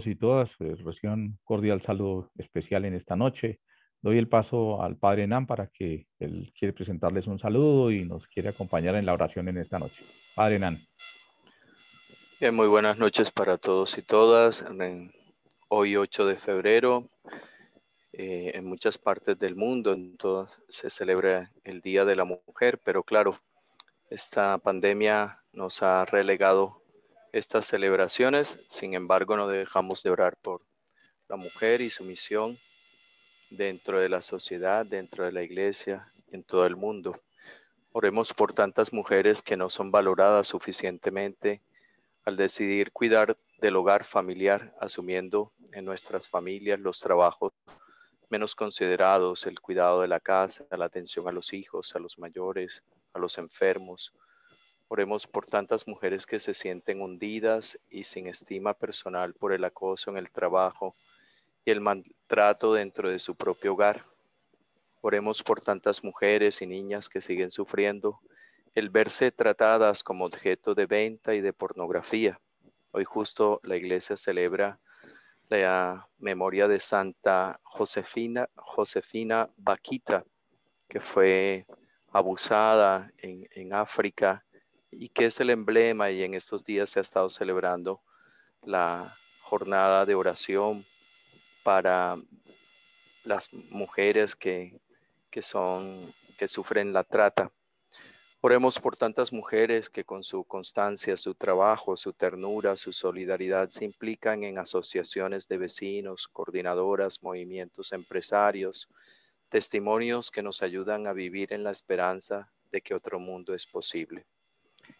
y todas, reciban un cordial saludo especial en esta noche. Doy el paso al Padre Nan para que él quiere presentarles un saludo y nos quiere acompañar en la oración en esta noche. Padre Nan. Bien, muy buenas noches para todos y todas. Hoy 8 de febrero, en muchas partes del mundo, se celebra el Día de la Mujer, pero claro, esta pandemia nos ha relegado estas celebraciones. Sin embargo, no dejamos de orar por la mujer y su misión dentro de la sociedad, dentro de la iglesia, en todo el mundo. Oremos por tantas mujeres que no son valoradas suficientemente al decidir cuidar del hogar familiar, asumiendo en nuestras familias los trabajos menos considerados, el cuidado de la casa, la atención a los hijos, a los mayores, a los enfermos. Oremos por tantas mujeres que se sienten hundidas y sin estima personal por el acoso en el trabajo y el maltrato dentro de su propio hogar. Oremos por tantas mujeres y niñas que siguen sufriendo el verse tratadas como objeto de venta y de pornografía. Hoy justo la iglesia celebra la memoria de Santa Josefina Bakhita, que fue abusada en África y que es el emblema, y en estos días se ha estado celebrando la jornada de oración para las mujeres que sufren la trata. Oremos por tantas mujeres que con su constancia, su trabajo, su ternura, su solidaridad se implican en asociaciones de vecinos, coordinadoras, movimientos empresarios, testimonios que nos ayudan a vivir en la esperanza de que otro mundo es posible.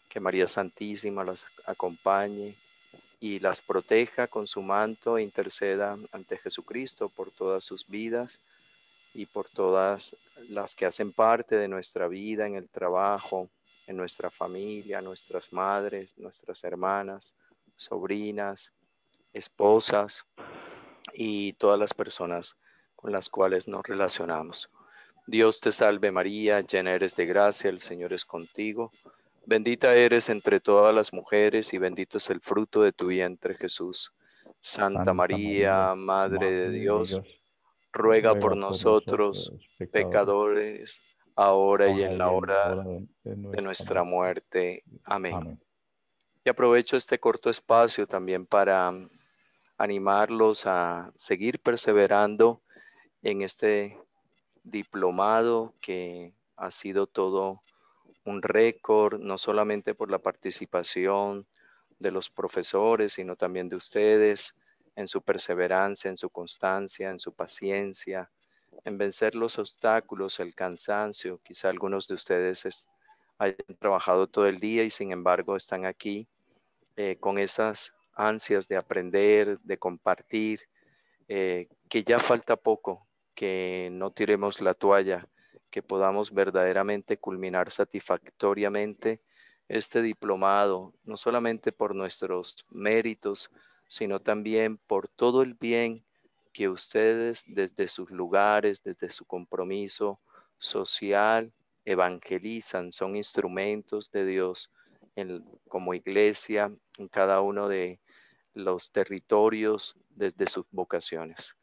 Que María Santísima las acompañe y las proteja con su manto e interceda ante Jesucristo por todas sus vidas y por todas las que hacen parte de nuestra vida en el trabajo, en nuestra familia, nuestras madres, nuestras hermanas, sobrinas, esposas y todas las personas con las cuales nos relacionamos. Dios te salve María, llena eres de gracia, el Señor es contigo. Bendita eres entre todas las mujeres y bendito es el fruto de tu vientre, Jesús. Santa Santa María, María, Madre de Madre de Dios, Dios, ruega por ruega por nosotros, nosotros, pecadores, pecadores, ahora y ahora en y la en la hora hora de de nuestra nuestra muerte. muerte. Amén. Amén. Y aprovecho este corto espacio también para animarlos a seguir perseverando en este diplomado que ha sido todo un récord, no solamente por la participación de los profesores, sino también de ustedes, en su perseverancia, en su constancia, en su paciencia, en vencer los obstáculos, el cansancio. Quizá algunos de ustedes hayan trabajado todo el día y sin embargo están aquí con esas ansias de aprender, de compartir, que ya falta poco, que no tiremos la toalla, que podamos verdaderamente culminar satisfactoriamente este diplomado, no solamente por nuestros méritos, sino también por todo el bien que ustedes desde sus lugares, desde su compromiso social, evangelizan, son instrumentos de Dios como iglesia en cada uno de los territorios desde sus vocaciones.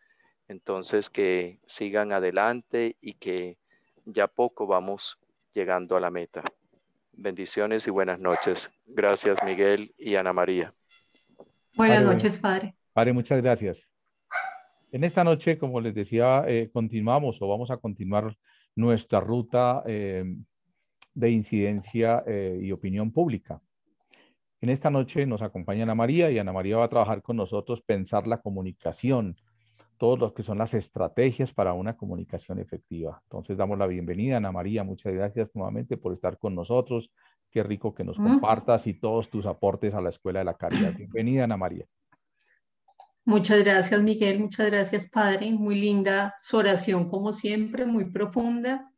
Entonces, que sigan adelante y que ya poco vamos llegando a la meta. Bendiciones y buenas noches. Gracias, Miguel y Ana María. Buenas Padre, noches, padre. Padre, muchas gracias. En esta noche, como les decía, continuamos o vamos a continuar nuestra ruta de incidencia y opinión pública. En esta noche nos acompaña Ana María y Ana María va a trabajar con nosotros pensar la comunicación, todo lo que son las estrategias para una comunicación efectiva. Entonces damos la bienvenida, Ana María. Muchas gracias nuevamente por estar con nosotros. Qué rico que nos compartas y todos tus aportes a la Escuela de la Caridad. Bienvenida, Ana María. Muchas gracias, Miguel. Muchas gracias, padre. Muy linda su oración, como siempre, muy profunda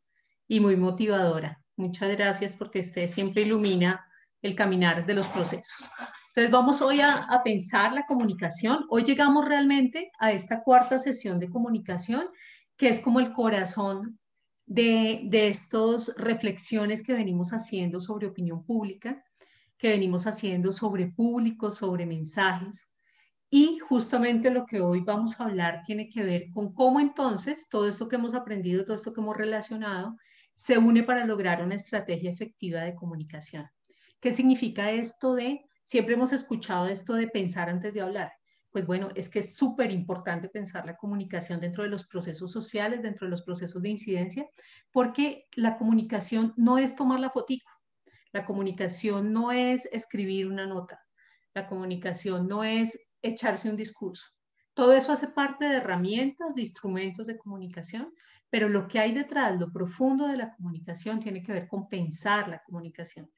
y muy motivadora. Muchas gracias porque usted siempre ilumina el caminar de los procesos. Entonces vamos hoy a pensar la comunicación. Hoy llegamos realmente a esta cuarta sesión de comunicación, que es como el corazón de estas reflexiones que venimos haciendo sobre opinión pública, que venimos haciendo sobre público, sobre mensajes. Y justamente lo que hoy vamos a hablar tiene que ver con cómo entonces todo esto que hemos aprendido, todo esto que hemos relacionado, se une para lograr una estrategia efectiva de comunicación. ¿Qué significa esto de, siempre hemos escuchado esto de pensar antes de hablar? Pues bueno, es que es súper importante pensar la comunicación dentro de los procesos sociales, dentro de los procesos de incidencia, porque la comunicación no es tomar la fotico, la comunicación no es escribir una nota, la comunicación no es echarse un discurso. Todo eso hace parte de herramientas, de instrumentos de comunicación, pero lo que hay detrás, lo profundo de la comunicación, tiene que ver con pensar la comunicación.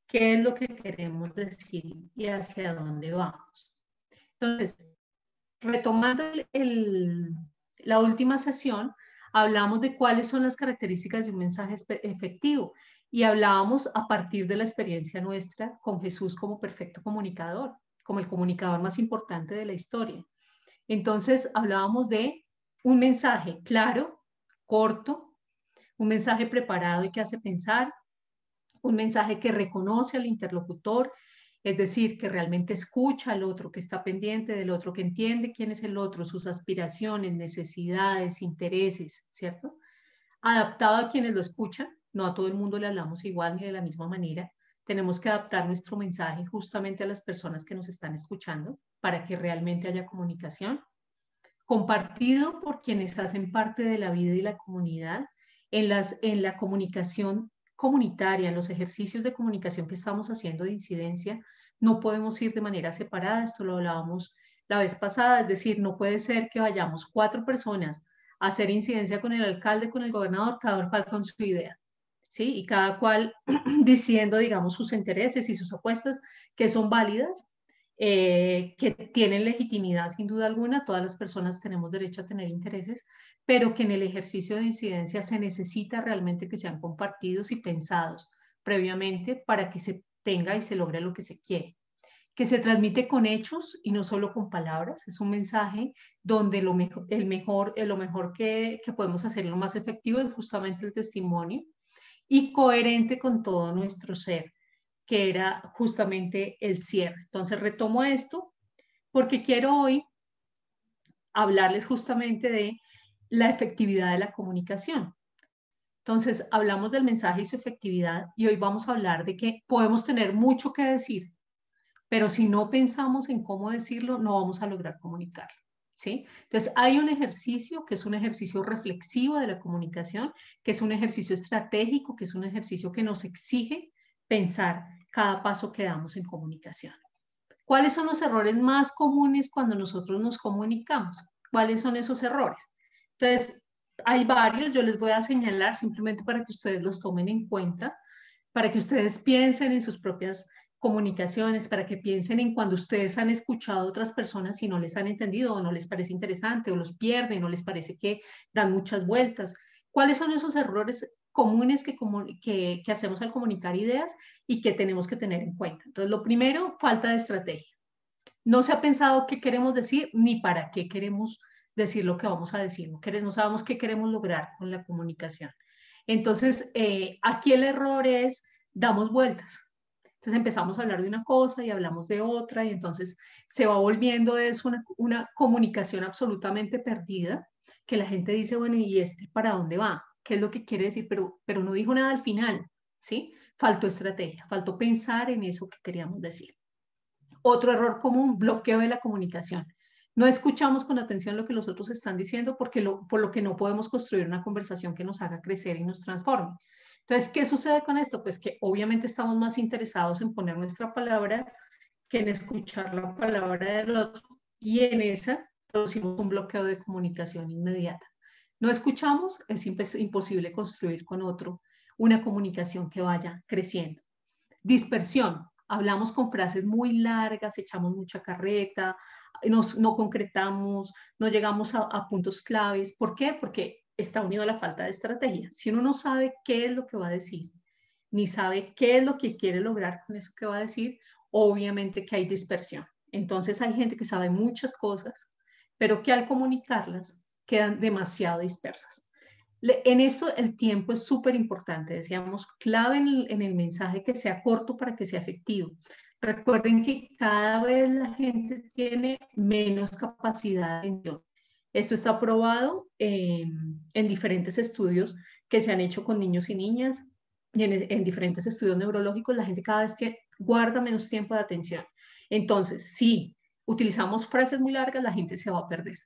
¿Qué es lo que queremos decir y hacia dónde vamos? Entonces, retomando la última sesión, hablamos de cuáles son las características de un mensaje efectivo y hablábamos a partir de la experiencia nuestra con Jesús como perfecto comunicador, como el comunicador más importante de la historia. Entonces, hablábamos de un mensaje claro, corto, un mensaje preparado y que hace pensar, un mensaje que reconoce al interlocutor, es decir, que realmente escucha al otro, que está pendiente del otro, que entiende quién es el otro, sus aspiraciones, necesidades, intereses, ¿cierto? Adaptado a quienes lo escuchan, no a todo el mundo le hablamos igual ni de la misma manera. Tenemos que adaptar nuestro mensaje justamente a las personas que nos están escuchando para que realmente haya comunicación. Compartido por quienes hacen parte de la vida y la comunidad en la comunicación comunitaria, en los ejercicios de comunicación que estamos haciendo de incidencia, no podemos ir de manera separada, esto lo hablábamos la vez pasada, es decir, no puede ser que vayamos 4 personas a hacer incidencia con el alcalde, con el gobernador, cada cual con su idea, ¿sí? Y cada cual diciendo, digamos, sus intereses y sus apuestas que son válidas, que tienen legitimidad sin duda alguna, todas las personas tenemos derecho a tener intereses, pero que en el ejercicio de incidencia se necesita realmente que sean compartidos y pensados previamente para que se tenga y se logre lo que se quiere. Que se transmite con hechos y no solo con palabras, es un mensaje donde lo mejor que podemos hacer, lo más efectivo es justamente el testimonio y coherente con todo nuestro ser, que era justamente el cierre. Entonces retomo esto porque quiero hoy hablarles justamente de la efectividad de la comunicación. Entonces hablamos del mensaje y su efectividad y hoy vamos a hablar de que podemos tener mucho que decir, pero si no pensamos en cómo decirlo, no vamos a lograr comunicarlo. ¿Sí? Entonces, hay un ejercicio que es un ejercicio reflexivo de la comunicación, que es un ejercicio estratégico, que es un ejercicio que nos exige pensar cada paso que damos en comunicación. ¿Cuáles son los errores más comunes cuando nosotros nos comunicamos? ¿Cuáles son esos errores? Entonces, hay varios, yo les voy a señalar simplemente para que ustedes los tomen en cuenta, para que ustedes piensen en sus propias comunicaciones, para que piensen en cuando ustedes han escuchado a otras personas y no les han entendido o no les parece interesante o los pierden o les parece que dan muchas vueltas. ¿Cuáles son esos errores comunes que hacemos al comunicar ideas y que tenemos que tener en cuenta? Entonces, lo primero, falta de estrategia. No se ha pensado qué queremos decir ni para qué queremos decir lo que vamos a decir. No sabemos qué queremos lograr con la comunicación. Entonces, aquí el error es, damos vueltas. Entonces empezamos a hablar de una cosa y hablamos de otra y entonces se va volviendo una comunicación absolutamente perdida, que la gente dice, bueno, ¿y este para dónde va? ¿Qué es lo que quiere decir? Pero no dijo nada al final, ¿sí? Faltó estrategia, faltó pensar en eso que queríamos decir. Otro error común, bloqueo de la comunicación. No escuchamos con atención lo que los otros están diciendo por lo que no podemos construir una conversación que nos haga crecer y nos transforme. Entonces, ¿qué sucede con esto? Pues que obviamente estamos más interesados en poner nuestra palabra que en escuchar la palabra del otro y en esa producimos un bloqueo de comunicación inmediata. No escuchamos, es imposible construir con otro una comunicación que vaya creciendo. Dispersión. Hablamos con frases muy largas, echamos mucha carreta, no concretamos, no llegamos a puntos claves. ¿Por qué? Porque está unido a la falta de estrategia. Si uno no sabe qué es lo que va a decir, ni sabe qué es lo que quiere lograr con eso que va a decir, obviamente que hay dispersión. Entonces hay gente que sabe muchas cosas, pero que al comunicarlas quedan demasiado dispersas. En esto el tiempo es súper importante, decíamos, clave en el mensaje que sea corto para que sea efectivo. Recuerden que cada vez la gente tiene menos capacidad de atención. Esto está probado en diferentes estudios que se han hecho con niños y niñas y en diferentes estudios neurológicos. La gente cada vez guarda menos tiempo de atención. Entonces, si utilizamos frases muy largas, la gente se va a perder.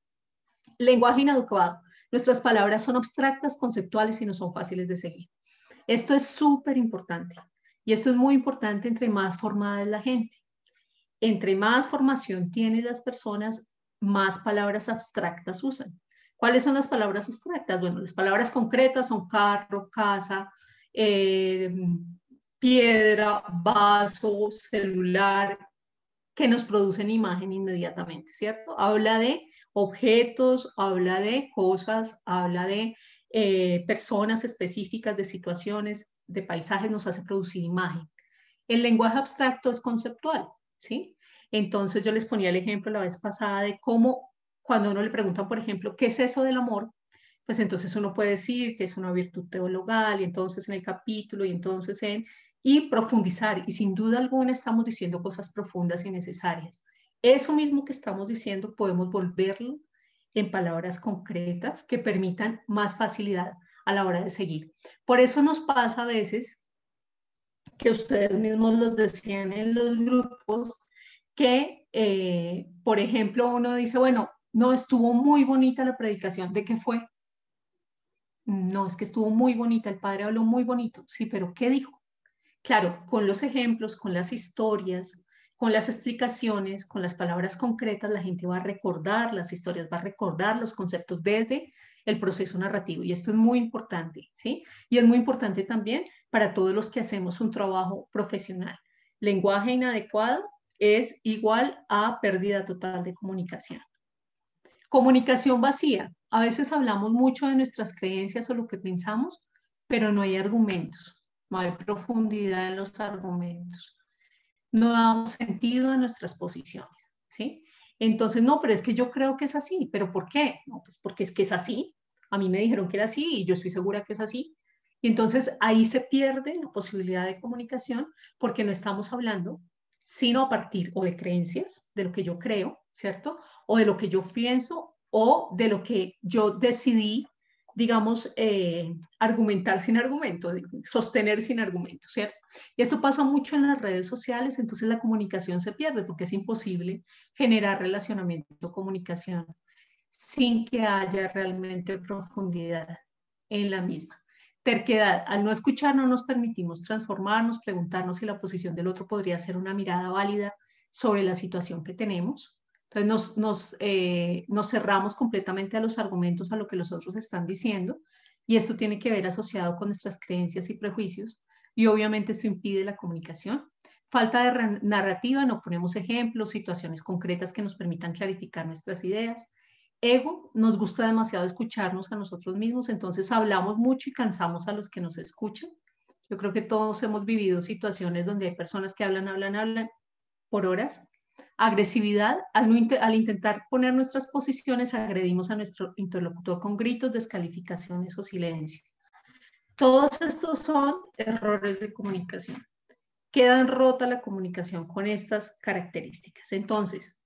Lenguaje inadecuado. Nuestras palabras son abstractas, conceptuales y no son fáciles de seguir. Esto es súper importante. Y esto es muy importante entre más formada es la gente. Entre más formación tienen las personas, más palabras abstractas usan. ¿Cuáles son las palabras abstractas? Bueno, las palabras concretas son carro, casa, piedra, vaso, celular, que nos producen imagen inmediatamente, ¿cierto? Habla de objetos, habla de cosas, habla de personas específicas, de situaciones, de paisajes, nos hace producir imagen. El lenguaje abstracto es conceptual, ¿sí? Entonces yo les ponía el ejemplo la vez pasada de cómo cuando uno le pregunta, por ejemplo, ¿qué es eso del amor? Pues entonces uno puede decir que es una virtud teologal y entonces en el capítulo y entonces y profundizar. Y sin duda alguna estamos diciendo cosas profundas y necesarias. Eso mismo que estamos diciendo podemos volverlo en palabras concretas que permitan más facilidad a la hora de seguir. Por eso nos pasa a veces que ustedes mismos los decían en los grupos, que, por ejemplo, uno dice, bueno, no, estuvo muy bonita la predicación. ¿De qué fue? No, es que estuvo muy bonita, el padre habló muy bonito. Sí, pero ¿qué dijo? Claro, con los ejemplos, con las historias, con las explicaciones, con las palabras concretas, la gente va a recordar las historias, va a recordar los conceptos desde el proceso narrativo. Y esto es muy importante, ¿sí? Y es muy importante también para todos los que hacemos un trabajo profesional. Lenguaje inadecuado es igual a pérdida total de comunicación. Comunicación vacía. A veces hablamos mucho de nuestras creencias o lo que pensamos, pero no hay argumentos, no hay profundidad en los argumentos. No damos sentido a nuestras posiciones, ¿sí? Entonces, no, pero es que yo creo que es así. ¿Pero por qué? No, pues porque es que es así. A mí me dijeron que era así y yo estoy segura que es así. Y entonces ahí se pierde la posibilidad de comunicación porque no estamos hablando sino a partir o de creencias, de lo que yo creo, ¿cierto? O de lo que yo pienso o de lo que yo decidí, digamos, argumentar sin argumento, sostener sin argumento, ¿cierto? Y esto pasa mucho en las redes sociales, entonces la comunicación se pierde porque es imposible generar relacionamiento, comunicación, sin que haya realmente profundidad en la misma. Terquedad, al no escuchar no nos permitimos transformarnos, preguntarnos si la posición del otro podría ser una mirada válida sobre la situación que tenemos. Entonces nos cerramos completamente a los argumentos, a lo que los otros están diciendo, y esto tiene que ver asociado con nuestras creencias y prejuicios, y obviamente esto impide la comunicación. Falta de narrativa, no ponemos ejemplos, situaciones concretas que nos permitan clarificar nuestras ideas. Ego, nos gusta demasiado escucharnos a nosotros mismos, entonces hablamos mucho y cansamos a los que nos escuchan. Yo creo que todos hemos vivido situaciones donde hay personas que hablan por horas. Agresividad, al intentar poner nuestras posiciones, agredimos a nuestro interlocutor con gritos, descalificaciones o silencio. Todos estos son errores de comunicación. Queda rota la comunicación con estas características. Entonces,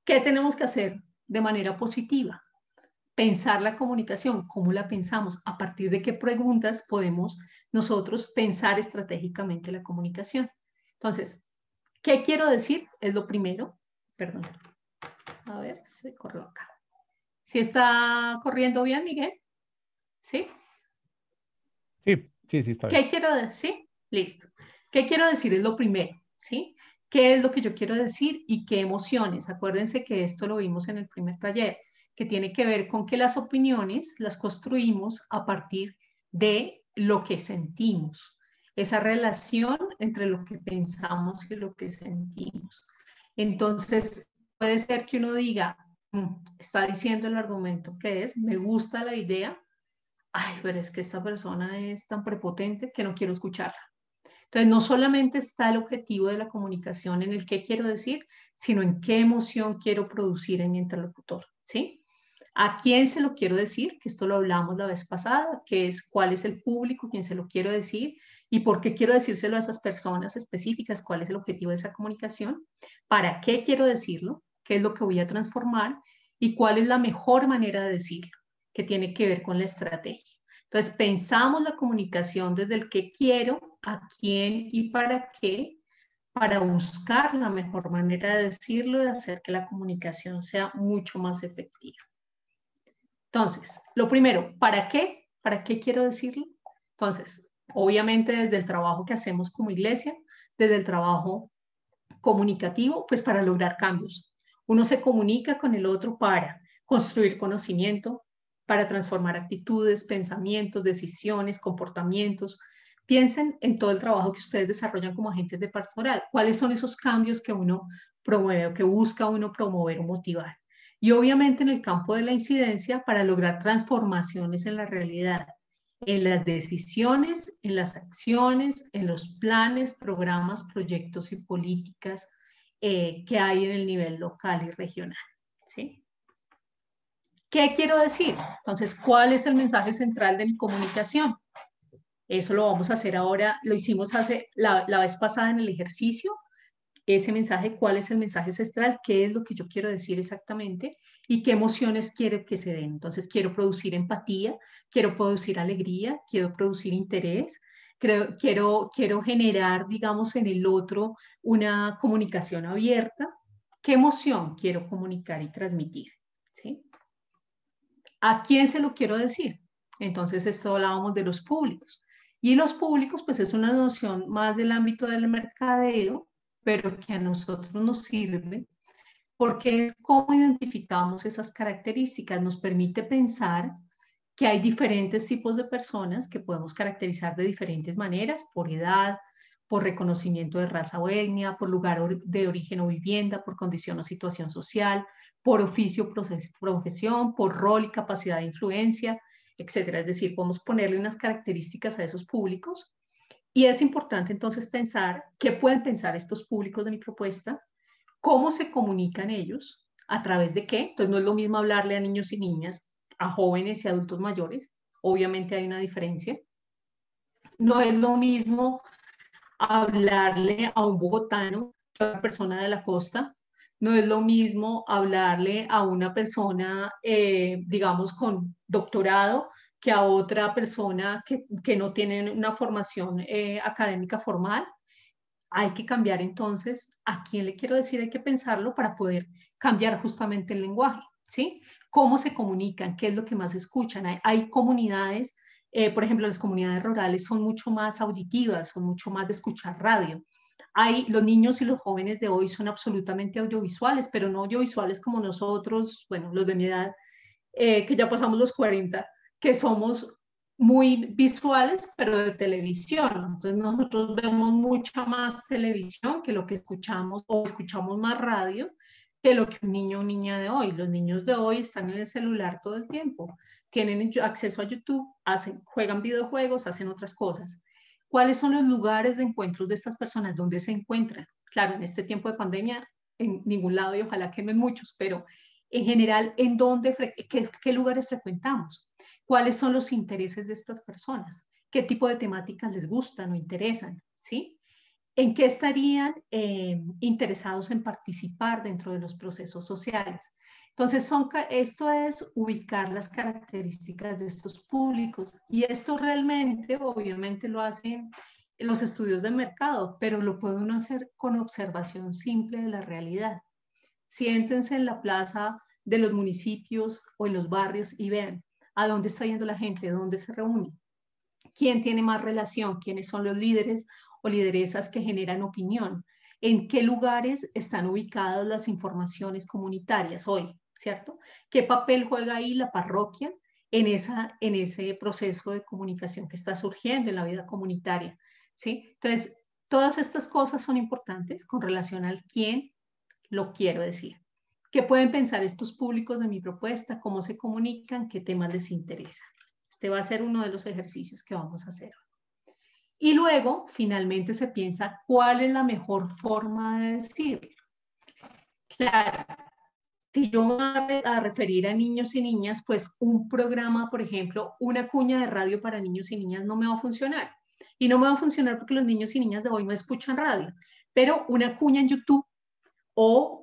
¿qué tenemos que hacer de manera positiva? Pensar la comunicación, cómo la pensamos, a partir de qué preguntas podemos nosotros pensar estratégicamente la comunicación. Entonces, ¿qué quiero decir? Es lo primero. Perdón. A ver, se corrió acá. ¿Sí está corriendo bien, Miguel? ¿Sí? Sí, sí, sí, está bien. ¿Qué quiero decir? Listo. ¿Qué quiero decir? Es lo primero, ¿sí? ¿Qué es lo que yo quiero decir y qué emociones? Acuérdense que esto lo vimos en el primer taller, que tiene que ver con que las opiniones las construimos a partir de lo que sentimos, esa relación entre lo que pensamos y lo que sentimos. Entonces, puede ser que uno diga, está diciendo el argumento que es, me gusta la idea, ay, pero es que esta persona es tan prepotente que no quiero escucharla. Entonces, no solamente está el objetivo de la comunicación en el qué quiero decir, sino en qué emoción quiero producir en mi interlocutor, ¿sí? ¿A quién se lo quiero decir? Que esto lo hablamos la vez pasada, que es cuál es el público, quién se lo quiero decir y por qué quiero decírselo a esas personas específicas, cuál es el objetivo de esa comunicación, para qué quiero decirlo, qué es lo que voy a transformar y cuál es la mejor manera de decirlo, que tiene que ver con la estrategia. Entonces, pensamos la comunicación desde el qué quiero, a quién y para qué, para buscar la mejor manera de decirlo y hacer que la comunicación sea mucho más efectiva. Entonces, lo primero, ¿para qué? ¿Para qué quiero decirlo? Entonces, obviamente desde el trabajo que hacemos como iglesia, desde el trabajo comunicativo, pues para lograr cambios. Uno se comunica con el otro para construir conocimiento, para transformar actitudes, pensamientos, decisiones, comportamientos. Piensen en todo el trabajo que ustedes desarrollan como agentes de pastoral. ¿Cuáles son esos cambios que uno promueve o que busca uno promover o motivar? Y obviamente en el campo de la incidencia para lograr transformaciones en la realidad, en las decisiones, en las acciones, en los planes, programas, proyectos y políticas que hay en el nivel local y regional. ¿Sí? ¿Qué quiero decir? Entonces, ¿cuál es el mensaje central de mi comunicación? Eso lo vamos a hacer ahora, lo hicimos la vez pasada en el ejercicio, ese mensaje, cuál es el mensaje central, qué es lo que yo quiero decir exactamente y qué emociones quiero que se den. Entonces, quiero producir empatía, quiero producir alegría, quiero producir interés, quiero generar, digamos, en el otro una comunicación abierta. ¿Qué emoción quiero comunicar y transmitir? ¿Sí? ¿A quién se lo quiero decir? Entonces, esto hablábamos de los públicos. Y los públicos, pues es una noción más del ámbito del mercadeo, pero que a nosotros nos sirve porque es cómo identificamos esas características, nos permite pensar que hay diferentes tipos de personas que podemos caracterizar de diferentes maneras, por edad, por reconocimiento de raza o etnia, por lugar de origen o vivienda, por condición o situación social, por oficio, profesión, por rol y capacidad de influencia, etcétera. Es decir, podemos ponerle unas características a esos públicos y es importante entonces pensar qué pueden pensar estos públicos de mi propuesta, cómo se comunican ellos, a través de qué. Entonces no es lo mismo hablarle a niños y niñas, a jóvenes y adultos mayores, obviamente hay una diferencia. No es lo mismo hablarle a un bogotano que a una persona de la costa. No es lo mismo hablarle a una persona, digamos, con doctorado que a otra persona que no tiene una formación académica formal. Hay que cambiar entonces a quién le quiero decir, hay que pensarlo para poder cambiar justamente el lenguaje, ¿sí? ¿Cómo se comunican? ¿Qué es lo que más escuchan? Hay comunidades, por ejemplo, las comunidades rurales son mucho más auditivas, son mucho más de escuchar radio. Los niños y los jóvenes de hoy son absolutamente audiovisuales, pero no audiovisuales como nosotros, bueno, los de mi edad, que ya pasamos los 40, que somos muy visuales, pero de televisión. Entonces nosotros vemos mucha más televisión que lo que escuchamos o escuchamos más radio que lo que un niño o niña de hoy. Los niños de hoy están en el celular todo el tiempo, tienen acceso a YouTube, juegan videojuegos, hacen otras cosas. ¿Cuáles son los lugares de encuentros de estas personas? ¿Dónde se encuentran? Claro, en este tiempo de pandemia, en ningún lado y ojalá que no en muchos, pero en general, qué lugares frecuentamos, cuáles son los intereses de estas personas, qué tipo de temáticas les gustan o interesan, ¿sí? ¿En qué estarían interesados en participar dentro de los procesos sociales? Entonces, esto es ubicar las características de estos públicos y esto realmente, obviamente, lo hacen los estudios de mercado, pero lo puede uno hacer con observación simple de la realidad. Siéntense en la plaza de los municipios o en los barrios y vean a dónde está yendo la gente, dónde se reúne, quién tiene más relación, quiénes son los líderes o lideresas que generan opinión, en qué lugares están ubicadas las informaciones comunitarias hoy, ¿cierto? ¿Qué papel juega ahí la parroquia en ese proceso de comunicación que está surgiendo en la vida comunitaria? ¿Sí? Entonces, todas estas cosas son importantes con relación al quién lo quiero decir. ¿Qué pueden pensar estos públicos de mi propuesta? ¿Cómo se comunican? ¿Qué temas les interesa? Este va a ser uno de los ejercicios que vamos a hacer. Y luego, finalmente, se piensa cuál es la mejor forma de decirlo. Claro, si yo me voy a referir a niños y niñas, pues un programa, por ejemplo, una cuña de radio para niños y niñas no me va a funcionar. Y no me va a funcionar porque los niños y niñas de hoy no escuchan radio. Pero una cuña en YouTube o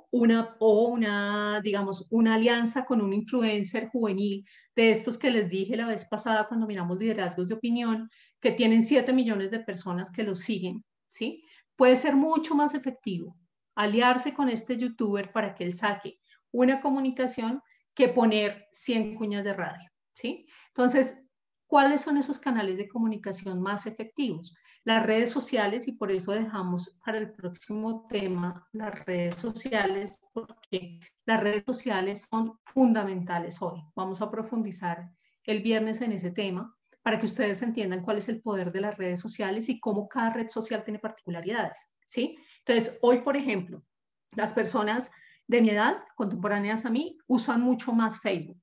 digamos, una alianza con un influencer juvenil de estos que les dije la vez pasada cuando miramos liderazgos de opinión, que tienen 7 millones de personas que los siguen, ¿sí? Puede ser mucho más efectivo aliarse con este youtuber para que él saque una comunicación que poner 100 cuñas de radio, ¿sí? Entonces, ¿cuáles son esos canales de comunicación más efectivos? Las redes sociales, y por eso dejamos para el próximo tema las redes sociales, porque las redes sociales son fundamentales hoy. Vamos a profundizar el viernes en ese tema para que ustedes entiendan cuál es el poder de las redes sociales y cómo cada red social tiene particularidades, ¿sí? Entonces, hoy, por ejemplo, las personas de mi edad, contemporáneas a mí, usan mucho más Facebook,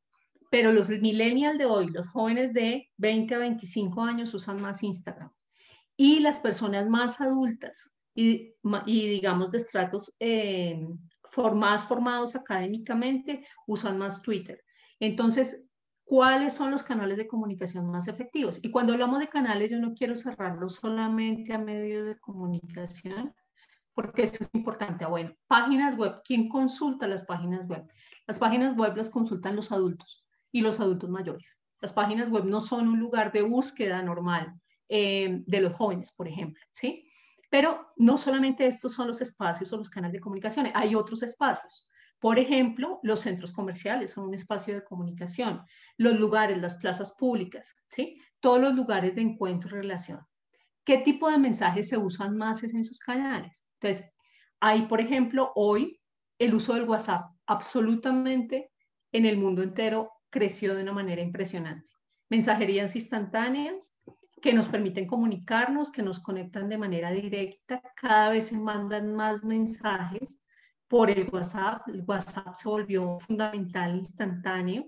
pero los millennials de hoy, los jóvenes de 20 a 25 años usan más Instagram. Y las personas más adultas y digamos de estratos más formados académicamente usan más Twitter. Entonces, ¿cuáles son los canales de comunicación más efectivos? Y cuando hablamos de canales, yo no quiero cerrarlo solamente a medios de comunicación, porque eso es importante. Bueno, páginas web. ¿Quién consulta las páginas web? Las páginas web las consultan los adultos y los adultos mayores. Las páginas web no son un lugar de búsqueda normal de los jóvenes, por ejemplo, ¿sí? Pero no solamente estos son los espacios o los canales de comunicación, hay otros espacios. Por ejemplo, los centros comerciales son un espacio de comunicación, los lugares, las plazas públicas, ¿sí? Todos los lugares de encuentro y relación. ¿Qué tipo de mensajes se usan más en esos canales? Entonces, hay, por ejemplo, hoy el uso del WhatsApp absolutamente en el mundo entero creció de una manera impresionante. Mensajerías instantáneas que nos permiten comunicarnos, que nos conectan de manera directa. Cada vez se mandan más mensajes por el WhatsApp. El WhatsApp se volvió fundamental, instantáneo.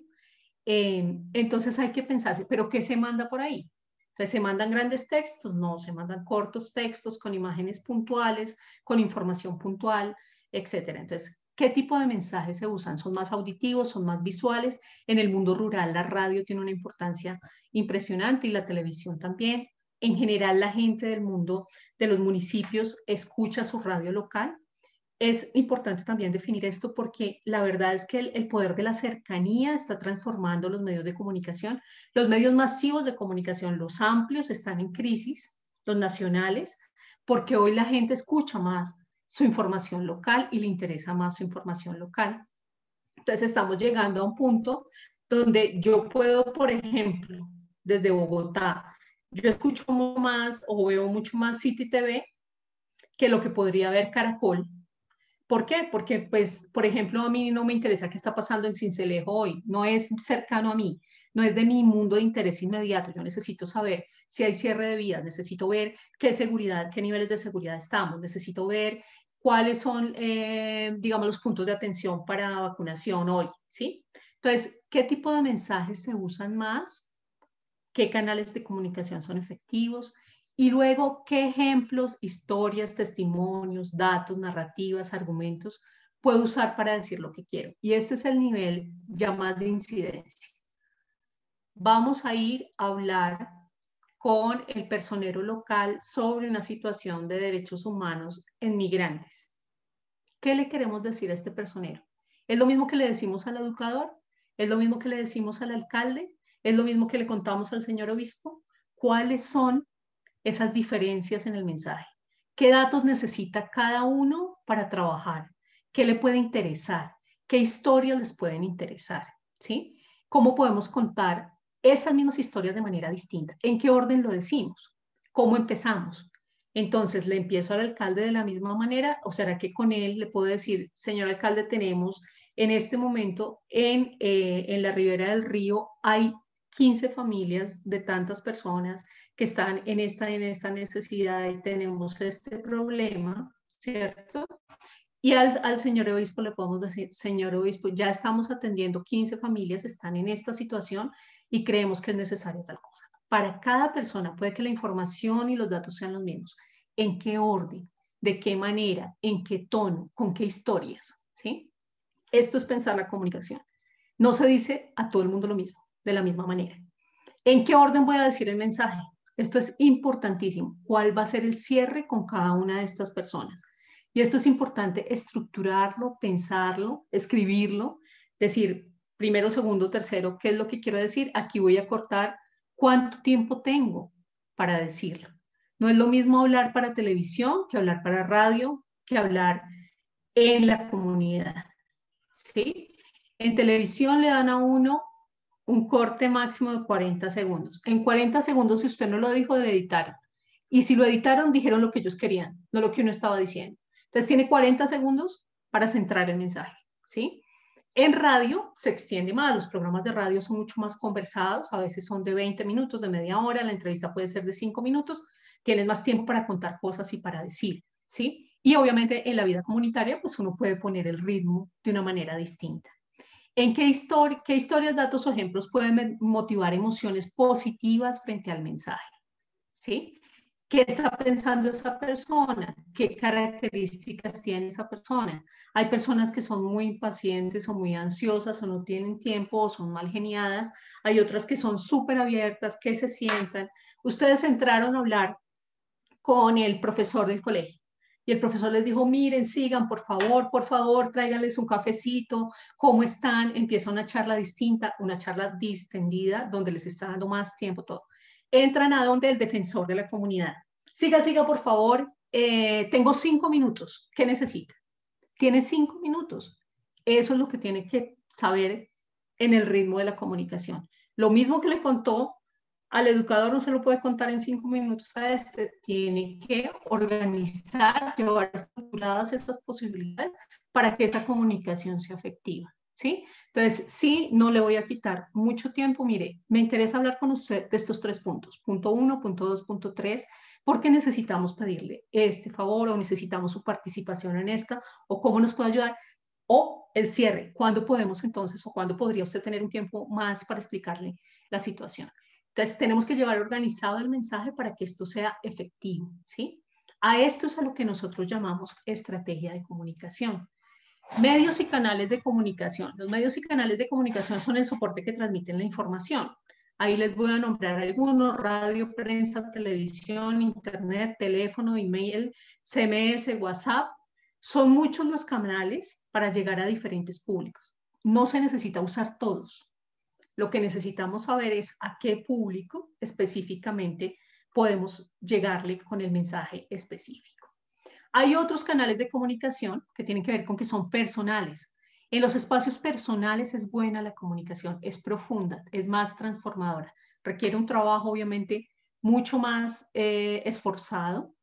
Entonces hay que pensar, ¿pero qué se manda por ahí? Entonces, ¿se mandan grandes textos? No, se mandan cortos textos con imágenes puntuales, con información puntual, etcétera. Entonces, ¿qué tipo de mensajes se usan? ¿Son más auditivos? ¿Son más visuales? En el mundo rural, la radio tiene una importancia impresionante y la televisión también. En general, la gente del mundo, de los municipios, escucha su radio local. Es importante también definir esto porque la verdad es que el poder de la cercanía está transformando los medios de comunicación. Los medios masivos de comunicación, los amplios, están en crisis, los nacionales, porque hoy la gente escucha más su información local y le interesa más su información local. Entonces estamos llegando a un punto donde yo puedo, por ejemplo, desde Bogotá, yo escucho más o veo mucho más City TV que lo que podría ver Caracol. ¿Por qué? Porque, pues, por ejemplo, a mí no me interesa qué está pasando en Sincelejo hoy, no es cercano a mí, no es de mi mundo de interés inmediato. Yo necesito saber si hay cierre de vías, necesito ver qué seguridad, qué niveles de seguridad estamos, necesito ver cuáles son, digamos, los puntos de atención para vacunación hoy, ¿sí? Entonces, ¿qué tipo de mensajes se usan más? ¿Qué canales de comunicación son efectivos? Y luego, ¿qué ejemplos, historias, testimonios, datos, narrativas, argumentos puedo usar para decir lo que quiero? Y este es el nivel ya más de incidencia. Vamos a ir a hablar con el personero local sobre una situación de derechos humanos en migrantes. ¿Qué le queremos decir a este personero? ¿Es lo mismo que le decimos al educador? ¿Es lo mismo que le decimos al alcalde? ¿Es lo mismo que le contamos al señor obispo? ¿Cuáles son esas diferencias en el mensaje? ¿Qué datos necesita cada uno para trabajar? ¿Qué le puede interesar? ¿Qué historias les pueden interesar? ¿Sí? ¿Cómo podemos contar esas mismas historias de manera distinta? ¿En qué orden lo decimos? ¿Cómo empezamos? Entonces, ¿le empiezo al alcalde de la misma manera o será que con él le puedo decir, señor alcalde, tenemos en este momento en la ribera del río hay 15 familias de tantas personas que están en esta necesidad y tenemos este problema, ¿cierto? Y al señor obispo le podemos decir, señor obispo, ya estamos atendiendo 15 familias, están en esta situación y creemos que es necesario tal cosa. Para cada persona puede que la información y los datos sean los mismos. ¿En qué orden? ¿De qué manera? ¿En qué tono? ¿Con qué historias? ¿Sí? Esto es pensar la comunicación. No se dice a todo el mundo lo mismo, de la misma manera. ¿En qué orden voy a decir el mensaje? Esto es importantísimo. ¿Cuál va a ser el cierre con cada una de estas personas? Y esto es importante estructurarlo, pensarlo, escribirlo, decir primero, segundo, tercero, ¿qué es lo que quiero decir? Aquí voy a cortar cuánto tiempo tengo para decirlo. No es lo mismo hablar para televisión que hablar para radio, que hablar en la comunidad. ¿Sí? En televisión le dan a uno un corte máximo de 40 segundos. En 40 segundos, si usted no lo dijo, lo editaron. Y si lo editaron, dijeron lo que ellos querían, no lo que uno estaba diciendo. Entonces tiene 40 segundos para centrar el mensaje, ¿sí? En radio se extiende más, los programas de radio son mucho más conversados, a veces son de 20 minutos, de media hora, la entrevista puede ser de 5 minutos, tienes más tiempo para contar cosas y para decir, ¿sí? Y obviamente en la vida comunitaria, pues uno puede poner el ritmo de una manera distinta. ¿En qué historias, datos o ejemplos pueden motivar emociones positivas frente al mensaje? ¿Sí? ¿Qué está pensando esa persona? ¿Qué características tiene esa persona? Hay personas que son muy impacientes o muy ansiosas o no tienen tiempo o son mal geniadas. Hay otras que son súper abiertas, que se sientan. Ustedes entraron a hablar con el profesor del colegio. Y el profesor les dijo, miren, sigan, por favor, tráiganles un cafecito, ¿cómo están? Empieza una charla distinta, una charla distendida, donde les está dando más tiempo todo. Entran a donde el defensor de la comunidad. Siga, por favor, tengo 5 minutos, ¿qué necesita? Tiene 5 minutos. Eso es lo que tiene que saber en el ritmo de la comunicación. Lo mismo que le contó al educador, no se lo puede contar en 5 minutos a este, tiene que organizar, llevar estructuradas estas posibilidades para que esta comunicación sea efectiva, ¿sí? Entonces, sí, no le voy a quitar mucho tiempo. Mire, me interesa hablar con usted de estos 3 puntos, punto 1, punto 2, punto 3, porque necesitamos pedirle este favor o necesitamos su participación en esta, o cómo nos puede ayudar, o el cierre, ¿cuándo podemos entonces o cuándo podría usted tener un tiempo más para explicarle la situación? Entonces, tenemos que llevar organizado el mensaje para que esto sea efectivo, ¿sí? A esto es a lo que nosotros llamamos estrategia de comunicación. Medios y canales de comunicación. Los medios y canales de comunicación son el soporte que transmiten la información. Ahí les voy a nombrar algunos: radio, prensa, televisión, internet, teléfono, email, CMS, WhatsApp. Son muchos los canales para llegar a diferentes públicos. No se necesita usar todos. Lo que necesitamos saber es a qué público específicamente podemos llegarle con el mensaje específico. Hay otros canales de comunicación que tienen que ver con que son personales. En los espacios personales es buena la comunicación, es profunda, es más transformadora. Requiere un trabajo obviamente mucho más esforzado,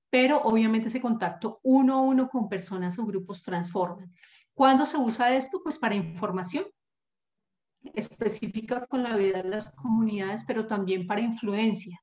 pero obviamente ese contacto uno a uno con personas o grupos transforma. ¿Cuándo se usa esto? Pues para información específica con la vida de las comunidades, pero también para influencia.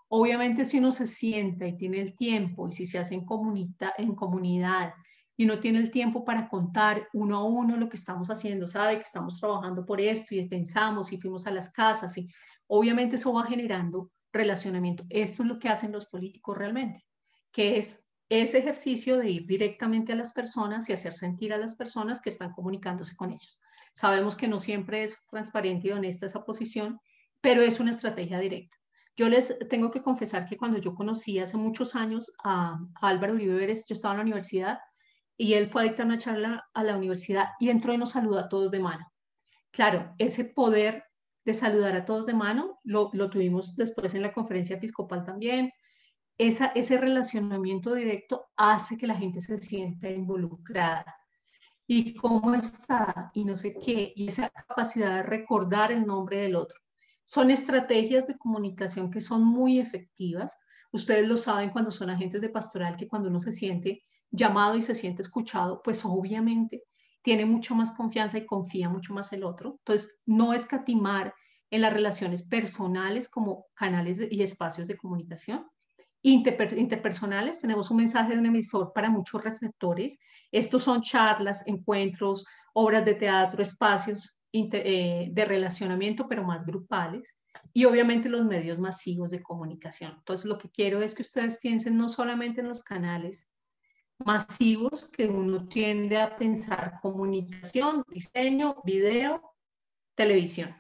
Obviamente, si uno se sienta y tiene el tiempo, y si se hace en comunidad, y uno tiene el tiempo para contar uno a uno lo que estamos haciendo, sabe que estamos trabajando por esto y pensamos y fuimos a las casas, y obviamente eso va generando relacionamiento. Esto es lo que hacen los políticos realmente, que es ese ejercicio de ir directamente a las personas y hacer sentir a las personas que están comunicándose con ellos. Sabemos que no siempre es transparente y honesta esa posición, pero es una estrategia directa. Yo les tengo que confesar que cuando yo conocí hace muchos años a Álvaro Uribe Vélez, yo estaba en la universidad y él fue a dictar una charla a la universidad y entró y nos saludó a todos de mano. Claro, ese poder de saludar a todos de mano lo tuvimos después en la conferencia episcopal también. Ese relacionamiento directo hace que la gente se sienta involucrada. Y cómo está, y no sé qué, y esa capacidad de recordar el nombre del otro. Son estrategias de comunicación que son muy efectivas. Ustedes lo saben cuando son agentes de pastoral, que cuando uno se siente llamado y se siente escuchado, pues obviamente tiene mucho más confianza y confía mucho más el otro. Entonces, no escatimar en las relaciones personales como canales y espacios de comunicación. Interpersonales, tenemos un mensaje de un emisor para muchos receptores. Estos son charlas, encuentros, obras de teatro, espacios de relacionamiento, pero más grupales. Y obviamente los medios masivos de comunicación. Entonces, lo que quiero es que ustedes piensen no solamente en los canales masivos que uno tiende a pensar comunicación, diseño, video, televisión,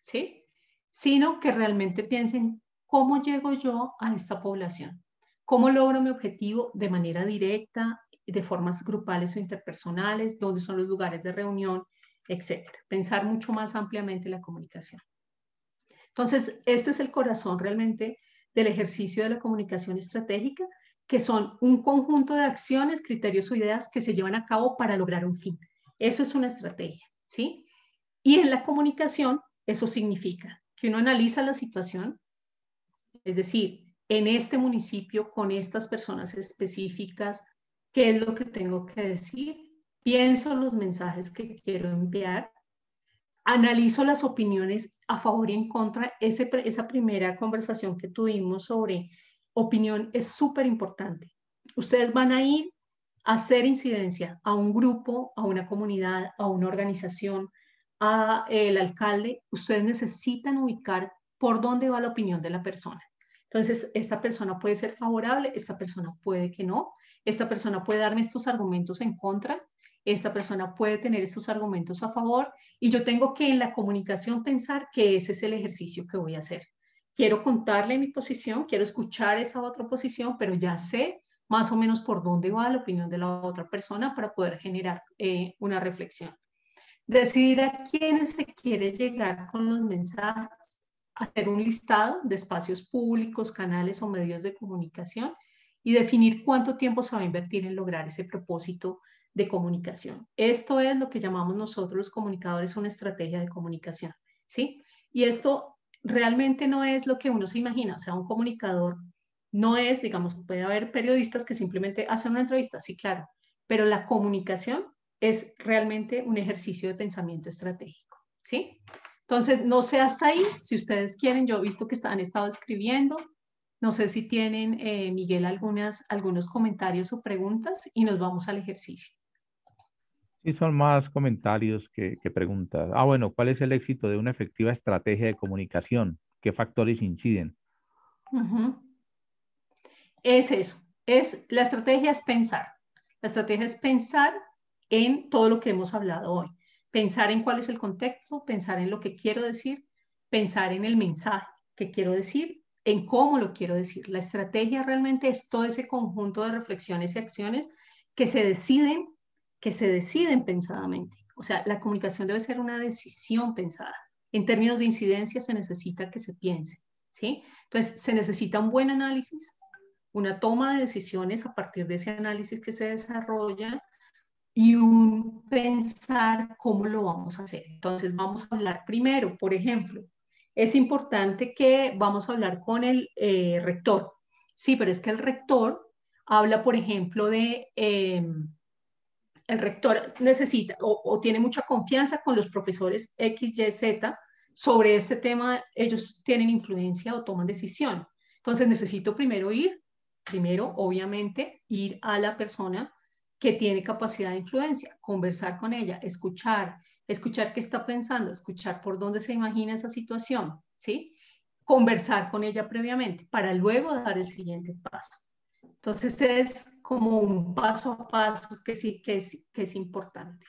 ¿sí? Sino que realmente piensen cómo llego yo a esta población, cómo logro mi objetivo de manera directa, de formas grupales o interpersonales, dónde son los lugares de reunión, etcétera. Pensar mucho más ampliamente la comunicación. Entonces, este es el corazón realmente del ejercicio de la comunicación estratégica, que son un conjunto de acciones, criterios o ideas que se llevan a cabo para lograr un fin. Eso es una estrategia, ¿sí? Y en la comunicación, eso significa que uno analiza la situación, es decir, en este municipio, con estas personas específicas, ¿qué es lo que tengo que decir? Pienso los mensajes que quiero enviar, analizo las opiniones a favor y en contra. Esa primera conversación que tuvimos sobre opinión es súper importante. Ustedes van a ir a hacer incidencia a un grupo, a una comunidad, a una organización, a el alcalde. Ustedes necesitan ubicar por dónde va la opinión de la persona. Entonces, esta persona puede ser favorable, esta persona puede que no, esta persona puede darme estos argumentos en contra, esta persona puede tener estos argumentos a favor, y yo tengo que en la comunicación pensar que ese es el ejercicio que voy a hacer. Quiero contarle mi posición, quiero escuchar esa otra posición, pero ya sé más o menos por dónde va la opinión de la otra persona para poder generar una reflexión. Decidir a quiénes se quiere llegar con los mensajes, hacer un listado de espacios públicos, canales o medios de comunicación y definir cuánto tiempo se va a invertir en lograr ese propósito de comunicación. Esto es lo que llamamos nosotros los comunicadores una estrategia de comunicación, ¿sí? Y esto realmente no es lo que uno se imagina, o sea, un comunicador no es, digamos, puede haber periodistas que simplemente hacen una entrevista, sí, claro, pero la comunicación es realmente un ejercicio de pensamiento estratégico, ¿sí? Entonces, no sé hasta ahí, si ustedes quieren, yo he visto que han estado escribiendo, no sé si tienen, Miguel, algunos comentarios o preguntas y nos vamos al ejercicio. Sí, son más comentarios que preguntas. Ah, bueno, ¿cuál es el éxito de una efectiva estrategia de comunicación? ¿Qué factores inciden? Es eso, la estrategia es pensar. La estrategia es pensar en todo lo que hemos hablado hoy. Pensar en cuál es el contexto, pensar en lo que quiero decir, pensar en el mensaje que quiero decir, en cómo lo quiero decir. La estrategia realmente es todo ese conjunto de reflexiones y acciones que se deciden pensadamente. O sea, la comunicación debe ser una decisión pensada. En términos de incidencia se necesita que se piense, ¿sí? Entonces, se necesita un buen análisis, una toma de decisiones a partir de ese análisis que se desarrolla y un pensar cómo lo vamos a hacer. Entonces vamos a hablar primero, por ejemplo, es importante que vamos a hablar con el rector. Sí, pero es que el rector habla, por ejemplo, el rector necesita o tiene mucha confianza con los profesores X, Y, Z sobre este tema, ellos tienen influencia o toman decisión. Entonces necesito primero, obviamente, ir a la persona que tiene capacidad de influencia, conversar con ella, escuchar qué está pensando, escuchar por dónde se imagina esa situación, ¿sí? Conversar con ella previamente para luego dar el siguiente paso. Entonces es como un paso a paso que sí que es importante.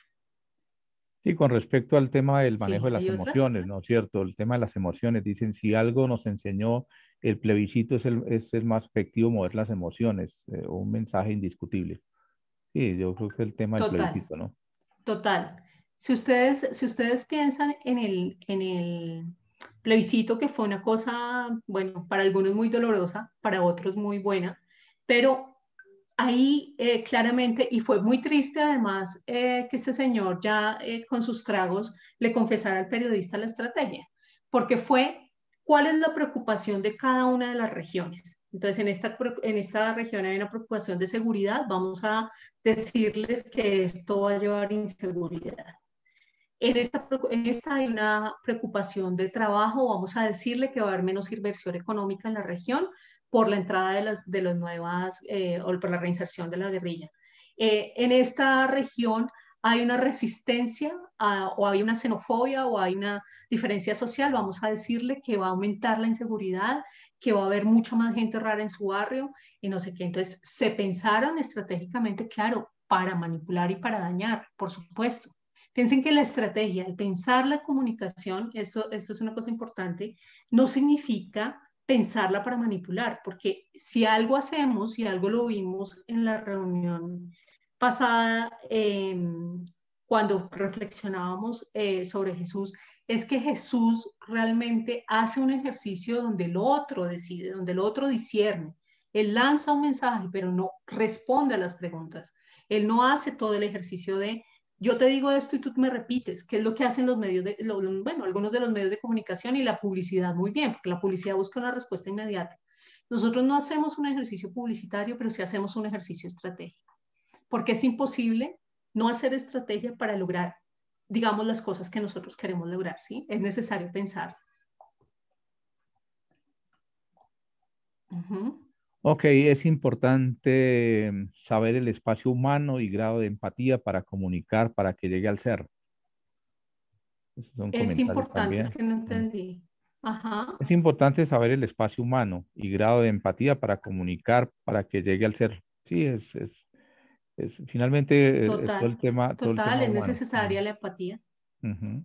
Sí, con respecto al tema del manejo Sí, de las ¿hay otras? emociones, ¿no es cierto? El tema de las emociones, dicen, si algo nos enseñó el plebiscito es el más efectivo mover las emociones, un mensaje indiscutible. Sí, yo creo que el tema del Total, plebiscito, ¿no? total. Si ustedes piensan en el plebiscito, que fue una cosa, bueno, para algunos muy dolorosa, para otros muy buena, pero ahí claramente, y fue muy triste además que este señor ya con sus tragos le confesara al periodista la estrategia, porque fue cuál es la preocupación de cada una de las regiones. Entonces, en esta región hay una preocupación de seguridad, vamos a decirles que esto va a llevar inseguridad. En esta hay una preocupación de trabajo, vamos a decirle que va a haber menos inversión económica en la región por la entrada de las nuevas o por la reinserción de la guerrilla. En esta región hay una resistencia o hay una xenofobia o hay una diferencia social, vamos a decirle que va a aumentar la inseguridad, que va a haber mucha más gente rara en su barrio y no sé qué. Entonces se pensaron estratégicamente, claro, para manipular y para dañar, por supuesto. Piensen que la estrategia, el pensar la comunicación, esto es una cosa importante, no significa pensarla para manipular, porque si algo hacemos, y algo lo vimos en la reunión pasada, cuando reflexionábamos sobre Jesús, es que Jesús realmente hace un ejercicio donde el otro decide, donde el otro discierne. Él lanza un mensaje, pero no responde a las preguntas. Él no hace todo el ejercicio de yo te digo esto y tú me repites, que es lo que hacen los medios bueno, algunos de los medios de comunicación y la publicidad muy bien, porque la publicidad busca una respuesta inmediata. Nosotros no hacemos un ejercicio publicitario, pero sí hacemos un ejercicio estratégico, porque es imposible no hacer estrategia para lograr, digamos, las cosas que nosotros queremos lograr, ¿sí? Es necesario pensar. Ok, es importante saber el espacio humano y grado de empatía para comunicar, para que llegue al ser. Ese es un Es comentario importante, es también. que no entendí. Ajá. Es importante saber el espacio humano y grado de empatía para comunicar, para que llegue al ser. Sí, finalmente es Total, todo el total, tema es humano. necesaria la empatía. Ujú.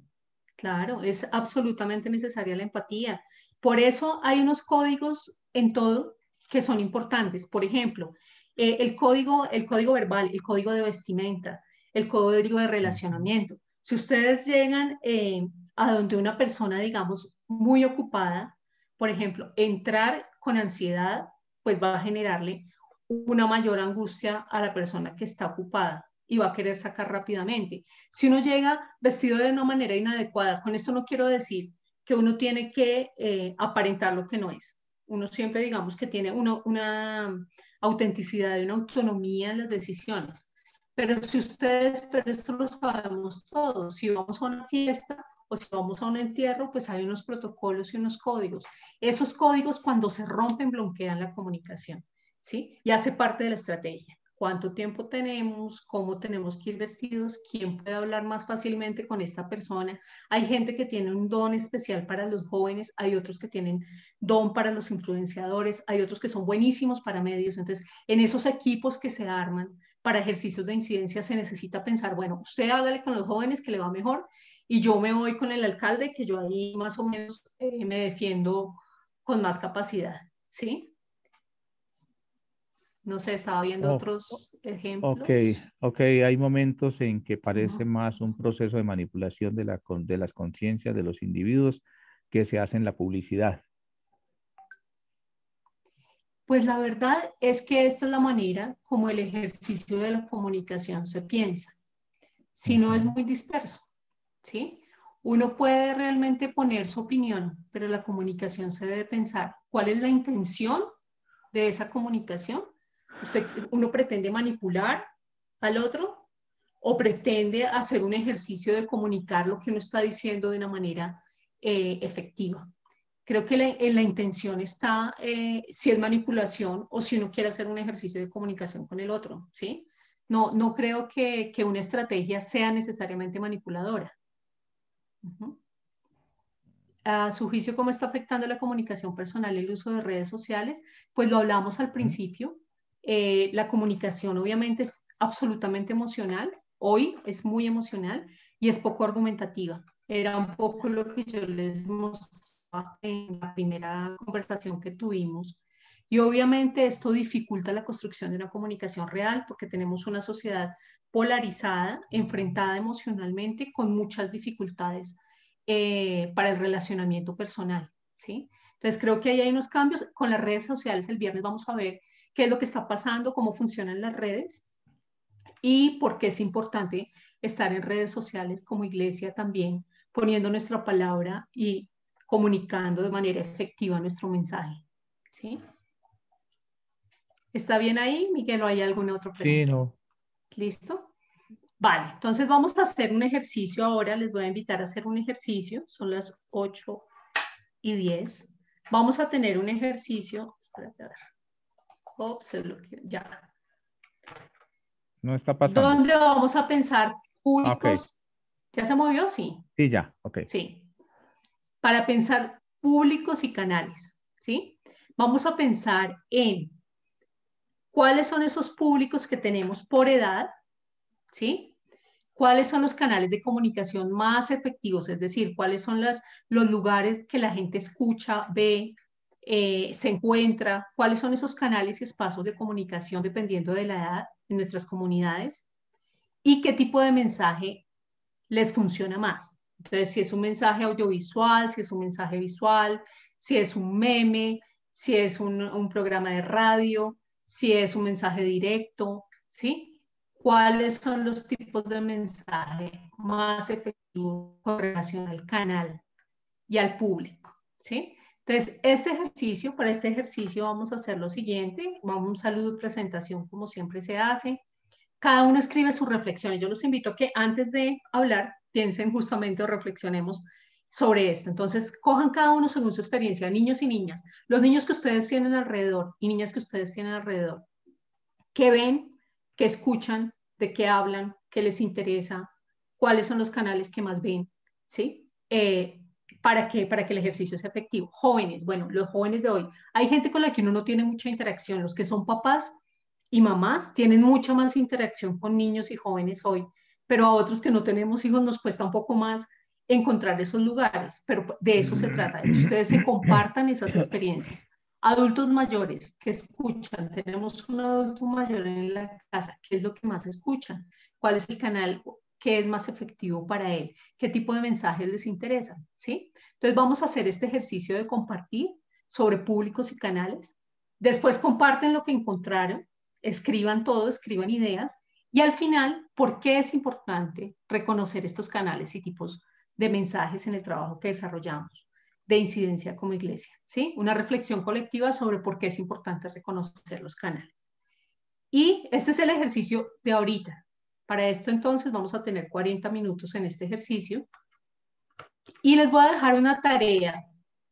Claro, es absolutamente necesaria la empatía. Por eso hay unos códigos en todo que son importantes. Por ejemplo, el código verbal, el código de vestimenta, el código de Ujú. relacionamiento. Si ustedes llegan a donde una persona, digamos, muy ocupada, por ejemplo, entrar con ansiedad, pues va a generarle una mayor angustia a la persona que está ocupada y va a querer sacar rápidamente. Si uno llega vestido de una manera inadecuada, con esto no quiero decir que uno tiene que aparentar lo que no es. Uno siempre, digamos, que tiene una autenticidad y una autonomía en las decisiones. Pero esto lo sabemos todos, si vamos a una fiesta o si vamos a un entierro, pues hay unos protocolos y unos códigos. Esos códigos cuando se rompen bloquean la comunicación, ¿sí? Y hace parte de la estrategia. ¿Cuánto tiempo tenemos? ¿Cómo tenemos que ir vestidos? ¿Quién puede hablar más fácilmente con esta persona? Hay gente que tiene un don especial para los jóvenes, hay otros que tienen don para los influenciadores, hay otros que son buenísimos para medios. Entonces, en esos equipos que se arman para ejercicios de incidencia se necesita pensar, bueno, usted hágale con los jóvenes que le va mejor y yo me voy con el alcalde que yo ahí más o menos me defiendo con más capacidad, ¿sí? No sé, estaba viendo Oh, otros ok, ejemplos. ok. Hay momentos en que parece Ujú. más un proceso de manipulación de las conciencias de los individuos que se hace en la publicidad. Pues la verdad es que esta es la manera como el ejercicio de la comunicación se piensa. Si no es Ujú. muy disperso, ¿sí? Uno puede realmente poner su opinión, pero la comunicación se debe pensar cuál es la intención de esa comunicación. Uno pretende manipular al otro o pretende hacer un ejercicio de comunicar lo que uno está diciendo de una manera efectiva. Creo que en la intención está si es manipulación o si uno quiere hacer un ejercicio de comunicación con el otro, ¿sí? No creo que una estrategia sea necesariamente manipuladora. Uh-huh. A su juicio, ¿cómo está afectando la comunicación personal el uso de redes sociales? Pues lo hablamos al Ujú. principio. La comunicación obviamente es absolutamente emocional. Hoy es muy emocional y es poco argumentativa. Era un poco lo que yo les mostraba en la primera conversación que tuvimos. Y obviamente esto dificulta la construcción de una comunicación real porque tenemos una sociedad polarizada, enfrentada emocionalmente, con muchas dificultades para el relacionamiento personal, ¿sí? Entonces creo que ahí hay unos cambios con las redes sociales. El viernes vamos a ver qué es lo que está pasando, cómo funcionan las redes y por qué es importante estar en redes sociales como iglesia también, poniendo nuestra palabra y comunicando de manera efectiva nuestro mensaje, ¿sí? ¿Está bien ahí, Miguel, o hay alguna otra Sí, pregunta? no. ¿Listo? Vale, entonces vamos a hacer un ejercicio ahora. Les voy a invitar a hacer un ejercicio. Son las 8:10. Vamos a tener un ejercicio. Espérate, a ver. Ya. No está pasando. ¿Dónde vamos a pensar? Ok, públicos. ¿Ya se movió? Sí, sí, ya, ok. sí. Para pensar públicos y canales, ¿sí? Vamos a pensar en cuáles son esos públicos que tenemos por edad, ¿sí? ¿Cuáles son los canales de comunicación más efectivos? Es decir, cuáles son los lugares que la gente escucha, ve, se encuentra, cuáles son esos canales y espacios de comunicación dependiendo de la edad en nuestras comunidades y qué tipo de mensaje les funciona más. Entonces, si es un mensaje audiovisual, si es un mensaje visual, si es un meme, si es un programa de radio, si es un mensaje directo, ¿sí? ¿Cuáles son los tipos de mensaje más efectivos con relación al canal y al público? ¿Sí? Entonces, para este ejercicio vamos a hacer lo siguiente, vamos a un saludo y presentación como siempre se hace. Cada uno escribe sus reflexiones. Yo los invito a que antes de hablar piensen justamente o reflexionemos sobre esto. Entonces, cojan cada uno según su experiencia, niños y niñas, los niños que ustedes tienen alrededor y niñas que ustedes tienen alrededor, qué ven, qué escuchan, de qué hablan, qué les interesa, cuáles son los canales que más ven, ¿sí? Para que el ejercicio sea efectivo. Jóvenes, bueno, los jóvenes de hoy, hay gente con la que uno no tiene mucha interacción, los que son papás y mamás tienen mucha más interacción con niños y jóvenes hoy, pero a otros que no tenemos hijos nos cuesta un poco más encontrar esos lugares, pero de eso se trata, de que ustedes se compartan esas experiencias. Adultos mayores que escuchan, tenemos un adulto mayor en la casa, ¿qué es lo que más escuchan? ¿Cuál es el canal que es más efectivo para él? ¿Qué tipo de mensajes les interesan? ¿Sí? Entonces vamos a hacer este ejercicio de compartir sobre públicos y canales. Después comparten lo que encontraron, escriban todo, escriban ideas y al final, ¿por qué es importante reconocer estos canales y tipos de mensajes en el trabajo que desarrollamos de incidencia como iglesia? ¿Sí? Una reflexión colectiva sobre por qué es importante reconocer los canales. Y este es el ejercicio de ahorita. Para esto entonces vamos a tener 40 minutos en este ejercicio y les voy a dejar una tarea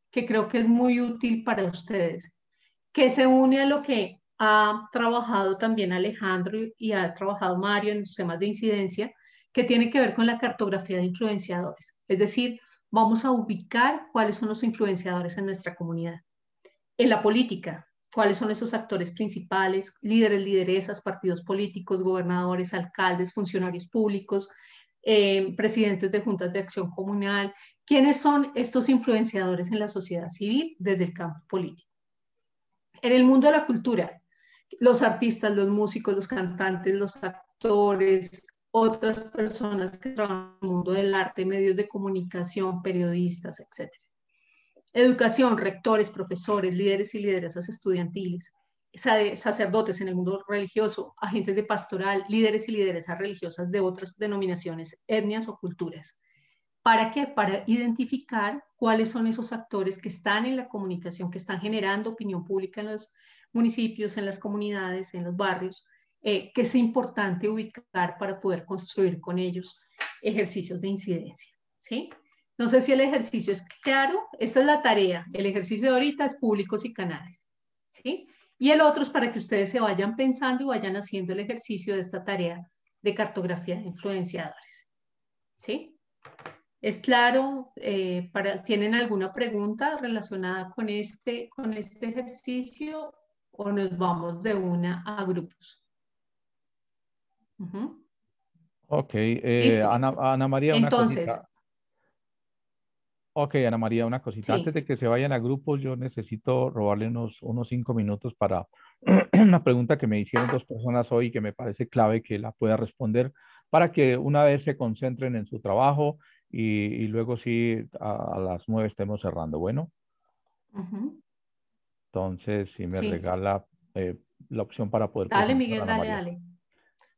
que creo que es muy útil para ustedes, que se une a lo que ha trabajado también Alejandro y ha trabajado Mario en los temas de incidencia, que tiene que ver con la cartografía de influenciadores. Es decir, vamos a ubicar cuáles son los influenciadores en nuestra comunidad. En la política, cuáles son esos actores principales, líderes, lideresas, partidos políticos, gobernadores, alcaldes, funcionarios públicos, presidentes de juntas de acción comunal. ¿Quiénes son estos influenciadores en la sociedad civil desde el campo político? En el mundo de la cultura, los artistas, los músicos, los cantantes, los actores, otras personas que trabajan en el mundo del arte, medios de comunicación, periodistas, etc. Educación, rectores, profesores, líderes y lideresas estudiantiles, sacerdotes en el mundo religioso, agentes de pastoral, líderes y lideresas religiosas de otras denominaciones, etnias o culturas. ¿Para qué? Para identificar cuáles son esos actores que están en la comunicación, que están generando opinión pública en los municipios, en las comunidades, en los barrios, que es importante ubicar para poder construir con ellos ejercicios de incidencia, ¿sí? No sé si el ejercicio es claro. Esta es la tarea. El ejercicio de ahorita es públicos y canales, ¿sí? Y el otro es para que ustedes se vayan pensando y vayan haciendo el ejercicio de esta tarea de cartografía de influenciadores, ¿sí? ¿Es claro? ¿Tienen alguna pregunta relacionada con este ejercicio o nos vamos de una a grupos? Ok, Listo. Ana María, una Entonces, cosita. Ok, Ana María, una cosita. sí. Antes de que se vayan a grupos, yo necesito robarle unos 5 minutos para una pregunta que me hicieron dos personas hoy que me parece clave que la pueda responder para que una vez se concentren en su trabajo y luego sí a las 9 estemos cerrando. Bueno, entonces si me Sí. regala la opción para poder Dale, presentar a Miguel, Ana dale, María. dale.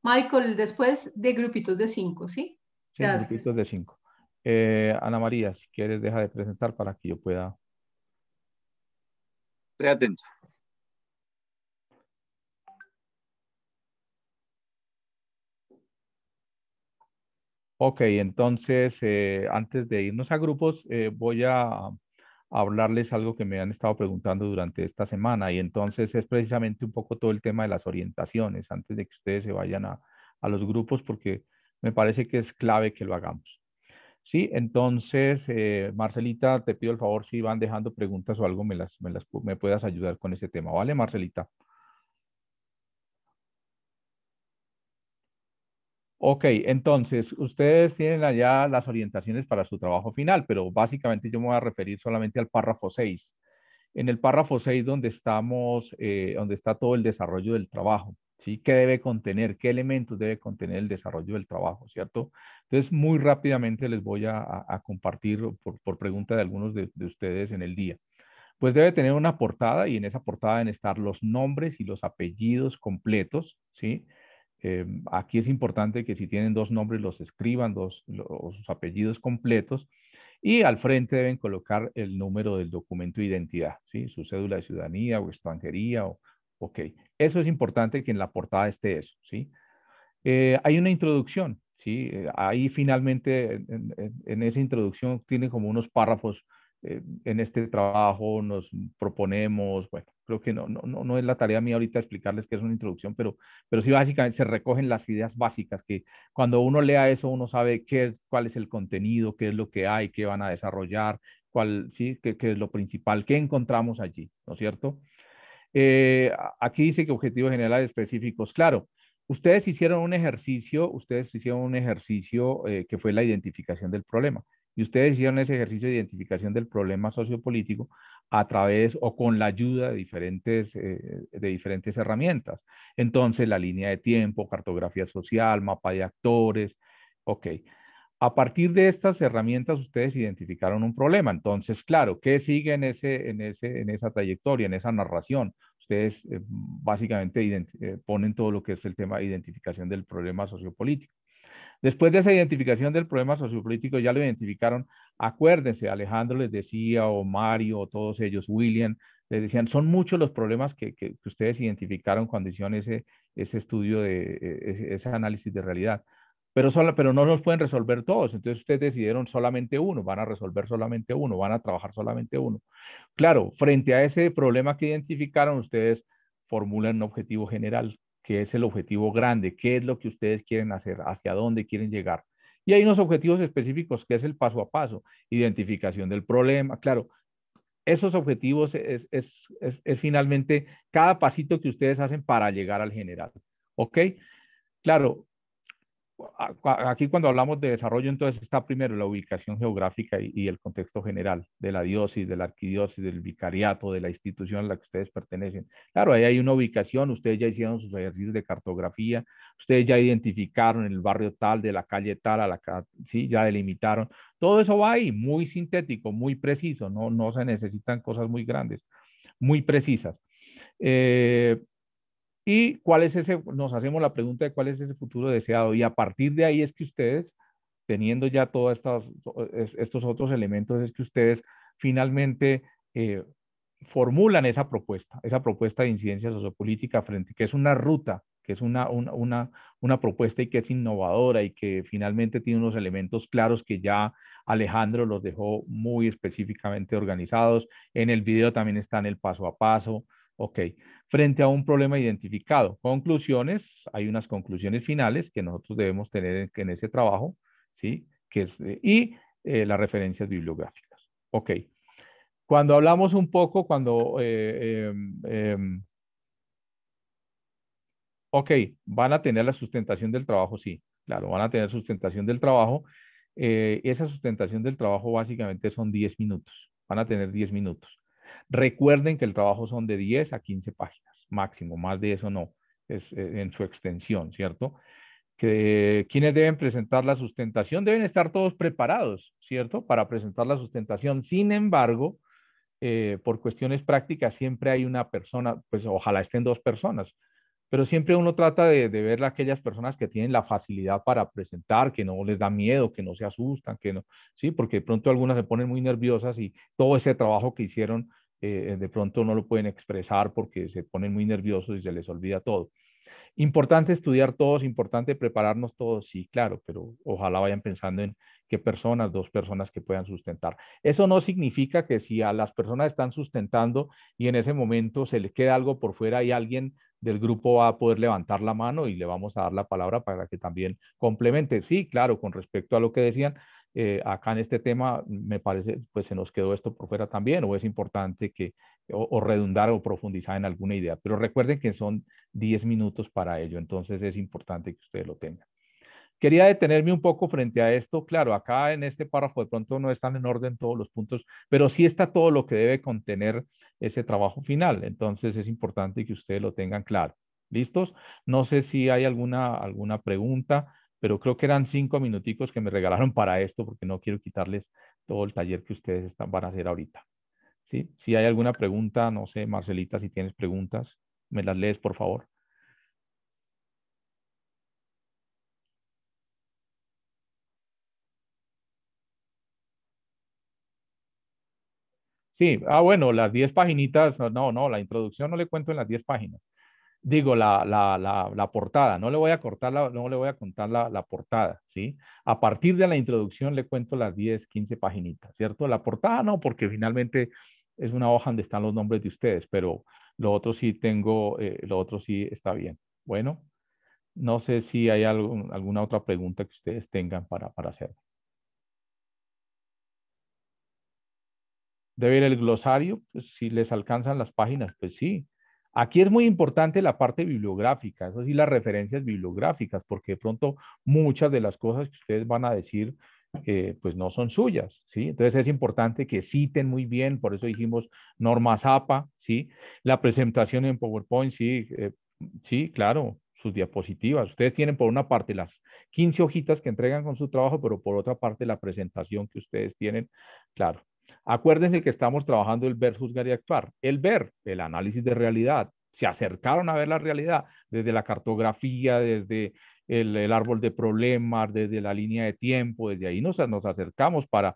Michael, después de grupitos de 5, ¿sí? Sí, Gracias. grupitos de 5. Ana María, si quieres, deja de presentar para que yo pueda. Estoy atento. Ok, entonces, antes de irnos a grupos, voy a hablarles algo que me han estado preguntando durante esta semana y entonces es precisamente un poco todo el tema de las orientaciones antes de que ustedes se vayan a los grupos porque me parece que es clave que lo hagamos. Sí, entonces, Marcelita, te pido el favor, si van dejando preguntas o algo, me puedas ayudar con ese tema, ¿vale, Marcelita? Ok, entonces, ustedes tienen allá las orientaciones para su trabajo final, pero básicamente yo me voy a referir solamente al párrafo 6. En el párrafo 6 donde estamos, donde está todo el desarrollo del trabajo, ¿sí? ¿Qué debe contener? ¿Qué elementos debe contener el desarrollo del trabajo, cierto? Entonces, muy rápidamente les voy a compartir por pregunta de algunos de ustedes en el día. Pues debe tener una portada y en esa portada deben estar los nombres y los apellidos completos, ¿sí? Aquí es importante que si tienen dos nombres los escriban, sus apellidos completos y al frente deben colocar el número del documento de identidad, ¿sí? Su cédula de ciudadanía o extranjería. Ok, eso es importante que en la portada esté eso, ¿sí? Hay una introducción, ¿sí? Ahí finalmente en esa introducción tiene como unos párrafos. En este trabajo nos proponemos, bueno, creo que no es la tarea mía ahorita explicarles qué es una introducción, pero sí básicamente se recogen las ideas básicas que cuando uno lea eso uno sabe cuál es el contenido, qué es lo que hay, qué van a desarrollar, sí, qué es lo principal, qué encontramos allí, ¿no es cierto? Aquí dice que objetivos generales específicos. Claro, ustedes hicieron un ejercicio que fue la identificación del problema. Y ustedes hicieron ese ejercicio de identificación del problema sociopolítico a través o con la ayuda de diferentes herramientas. Entonces, la línea de tiempo, cartografía social, mapa de actores. Ok. A partir de estas herramientas, ustedes identificaron un problema. Entonces, claro, ¿qué sigue en esa trayectoria, en esa narración? Ustedes básicamente ponen todo lo que es el tema de identificación del problema sociopolítico. Después de esa identificación del problema sociopolítico, ya lo identificaron. Acuérdense, Alejandro les decía, o Mario, o todos ellos, William, les decían, son muchos los problemas que ustedes identificaron cuando hicieron ese estudio, ese análisis de realidad. Pero no los pueden resolver todos. Entonces ustedes decidieron solamente uno, van a resolver solamente uno, van a trabajar solamente uno. Claro, frente a ese problema que identificaron, ustedes formulan un objetivo general, que es el objetivo grande, qué es lo que ustedes quieren hacer, hacia dónde quieren llegar. Y hay unos objetivos específicos, que es el paso a paso, identificación del problema. Claro, esos objetivos es finalmente cada pasito que ustedes hacen para llegar al general. ¿Ok? Claro, aquí cuando hablamos de desarrollo, entonces está primero la ubicación geográfica y el contexto general de la diócesis, de la arquidiócesis, del vicariato, de la institución a la que ustedes pertenecen. Claro, ahí hay una ubicación, ustedes ya hicieron sus ejercicios de cartografía, ustedes ya identificaron el barrio tal, de la calle tal, sí, ya delimitaron. Todo eso va ahí, muy sintético, muy preciso, no se necesitan cosas muy grandes, muy precisas. ¿Y cuál es nos hacemos la pregunta de cuál es ese futuro deseado? Y a partir de ahí es que ustedes, teniendo ya todos estos otros elementos, es que ustedes finalmente eh, formulan esa propuesta de incidencia sociopolítica frente, que es una ruta, que es una propuesta y que es innovadora y que finalmente tiene unos elementos claros que ya Alejandro los dejó muy específicamente organizados. En el video también están el paso a paso. Ok, frente a un problema identificado. Conclusiones, hay unas conclusiones finales que nosotros debemos tener en ese trabajo, ¿sí? Las referencias bibliográficas. Ok. Cuando hablamos un poco, ok, van a tener la sustentación del trabajo, sí, claro, van a tener sustentación del trabajo. Esa sustentación del trabajo básicamente son 10 minutos, van a tener 10 minutos. Recuerden que el trabajo son de 10 a 15 páginas, máximo, más de eso no, es en su extensión, ¿cierto? Que quienes deben presentar la sustentación deben estar todos preparados, ¿cierto? Para presentar la sustentación. Sin embargo, por cuestiones prácticas siempre hay una persona, pues ojalá estén dos personas, pero siempre uno trata de ver a aquellas personas que tienen la facilidad para presentar, que no les da miedo, que no se asustan, que no, sí, porque de pronto algunas se ponen muy nerviosas y todo ese trabajo que hicieron de pronto no lo pueden expresar porque se ponen muy nerviosos y se les olvida todo. Importante estudiar todos, importante prepararnos todos, sí, claro, pero ojalá vayan pensando qué personas, 2 personas que puedan sustentar. Eso no significa que si a las personas están sustentando y en ese momento se les queda algo por fuera y alguien del grupo va a poder levantar la mano y le vamos a dar la palabra para que también complemente. Sí, claro, con respecto a lo que decían, acá en este tema me parece, pues se nos quedó esto por fuera también, o es importante que, o redundar o profundizar en alguna idea, pero recuerden que son 10 minutos para ello, entonces es importante que ustedes lo tengan. Quería detenerme un poco frente a esto. Claro, acá en este párrafo de pronto no están en orden todos los puntos, pero sí está todo lo que debe contener ese trabajo final. Entonces es importante que ustedes lo tengan claro. ¿Listos? No sé si hay alguna pregunta, pero creo que eran 5 minuticos que me regalaron para esto, porque no quiero quitarles todo el taller que ustedes van a hacer ahorita. ¿Sí? Si hay alguna pregunta, no sé, Marcelita, si tienes preguntas, me las lees, por favor. Sí, bueno, las 10 paginitas, no, la introducción no le cuento en las 10 páginas. Digo, la portada, no le voy a cortar no le voy a contar la portada, ¿sí? A partir de la introducción le cuento las 10, 15 paginitas, ¿cierto? La portada no, porque finalmente es una hoja donde están los nombres de ustedes, pero lo otro sí tengo, lo otro sí está bien. Bueno, no sé si hay alguna otra pregunta que ustedes tengan para hacer. De ver el glosario, pues si les alcanzan las páginas, pues sí. Aquí es muy importante la parte bibliográfica, eso sí, las referencias bibliográficas, porque de pronto muchas de las cosas que ustedes van a decir, pues no son suyas, ¿sí? Entonces es importante que citen muy bien, por eso dijimos norma APA, ¿sí? La presentación en PowerPoint, sí, sí, claro, sus diapositivas. Ustedes tienen por una parte las 15 hojitas que entregan con su trabajo, pero por otra parte la presentación que ustedes tienen, claro. Acuérdense que estamos trabajando el ver, juzgar y actuar. El ver, el análisis de realidad. Se acercaron a ver la realidad desde la cartografía, desde el árbol de problemas, desde la línea de tiempo, desde ahí nos acercamos para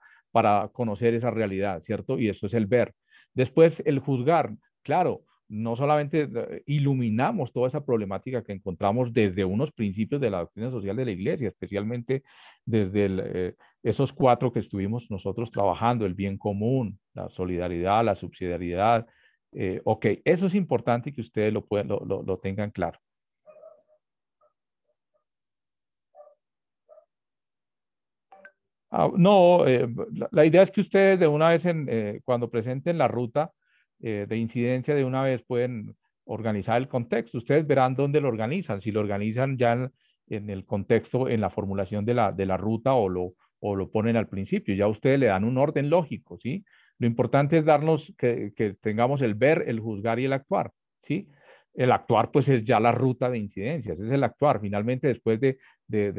conocer esa realidad, ¿cierto? Y eso es el ver. Después el juzgar, claro, no solamente iluminamos toda esa problemática que encontramos desde unos principios de la doctrina social de la iglesia, especialmente desde esos 4 que estuvimos nosotros trabajando, el bien común, la solidaridad, la subsidiariedad. Ok, eso es importante que ustedes lo tengan claro. No, la idea es que ustedes de una vez, cuando presenten la ruta de incidencia, de una vez pueden organizar el contexto. Ustedes verán dónde lo organizan, si lo organizan ya en el contexto, en la formulación de la ruta o lo ponen al principio. Ya ustedes le dan un orden lógico, ¿sí? Lo importante es darnos que tengamos el ver, el juzgar y el actuar, ¿sí? El actuar, pues, es ya la ruta de incidencias, es el actuar. Finalmente, después de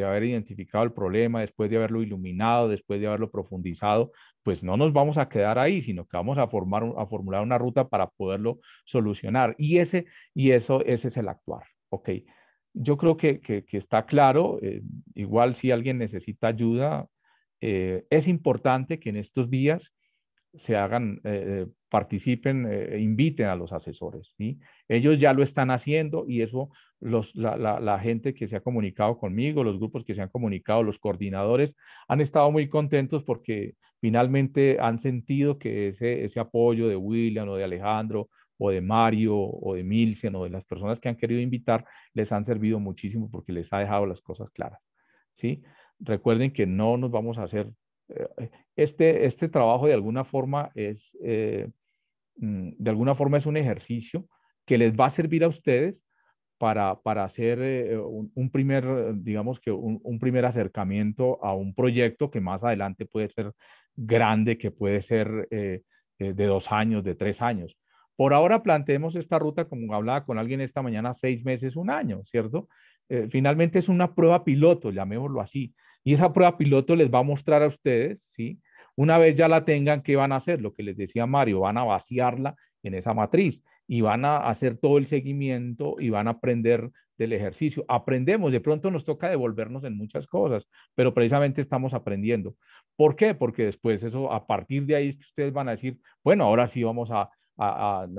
haber identificado el problema, después de haberlo iluminado, después de haberlo profundizado, pues no nos vamos a quedar ahí, sino que vamos a formular una ruta para poderlo solucionar. Ese es el actuar, ¿ok? Yo creo que está claro. Igual si alguien necesita ayuda, es importante que en estos días se hagan, participen, inviten a los asesores, ¿sí? Ellos ya lo están haciendo y eso la gente que se ha comunicado conmigo, los grupos que se han comunicado, los coordinadores, han estado muy contentos porque finalmente han sentido que ese apoyo de William o de Alejandro o de Mario o de Milsen o de las personas que han querido invitar les han servido muchísimo porque les ha dejado las cosas claras, ¿sí? Recuerden que no nos vamos a hacer este trabajo de alguna forma de alguna forma es un ejercicio que les va a servir a ustedes para hacer un primer, digamos que un primer acercamiento a un proyecto que más adelante puede ser grande, que puede ser de 2 años, de 3 años. Por ahora planteemos esta ruta, como hablaba con alguien esta mañana, 6 meses, 1 año, ¿cierto? Finalmente es una prueba piloto, llamémoslo así. Y esa prueba piloto les va a mostrar a ustedes, ¿sí? Una vez ya la tengan, ¿qué van a hacer? Lo que les decía Mario, van a vaciarla en esa matriz y van a hacer todo el seguimiento y van a aprender del ejercicio. Aprendemos, de pronto nos toca devolvernos en muchas cosas, pero precisamente estamos aprendiendo. ¿Por qué? Porque después eso, a partir de ahí es que ustedes van a decir, bueno, ahora sí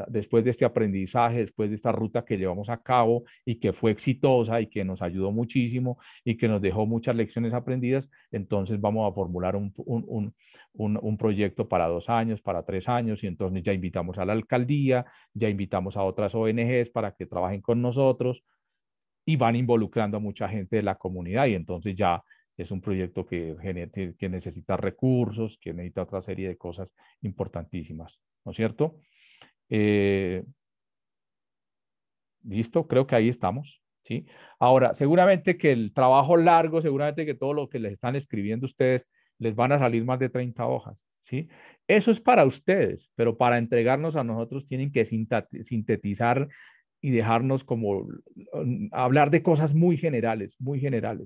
después de este aprendizaje, después de esta ruta que llevamos a cabo y que fue exitosa y que nos ayudó muchísimo y que nos dejó muchas lecciones aprendidas, entonces vamos a formular un proyecto para 2 años, para 3 años, y entonces ya invitamos a la alcaldía, ya invitamos a otras ONGs para que trabajen con nosotros y van involucrando a mucha gente de la comunidad y entonces ya es un proyecto que necesita recursos, que necesita otra serie de cosas importantísimas, ¿no es cierto? Listo, creo que ahí estamos, ¿sí? Ahora, seguramente que el trabajo largo, seguramente que todo lo que les están escribiendo ustedes les van a salir más de 30 hojas, ¿sí? Eso es para ustedes, pero para entregarnos a nosotros tienen que sintetizar y dejarnos como hablar de cosas muy generales,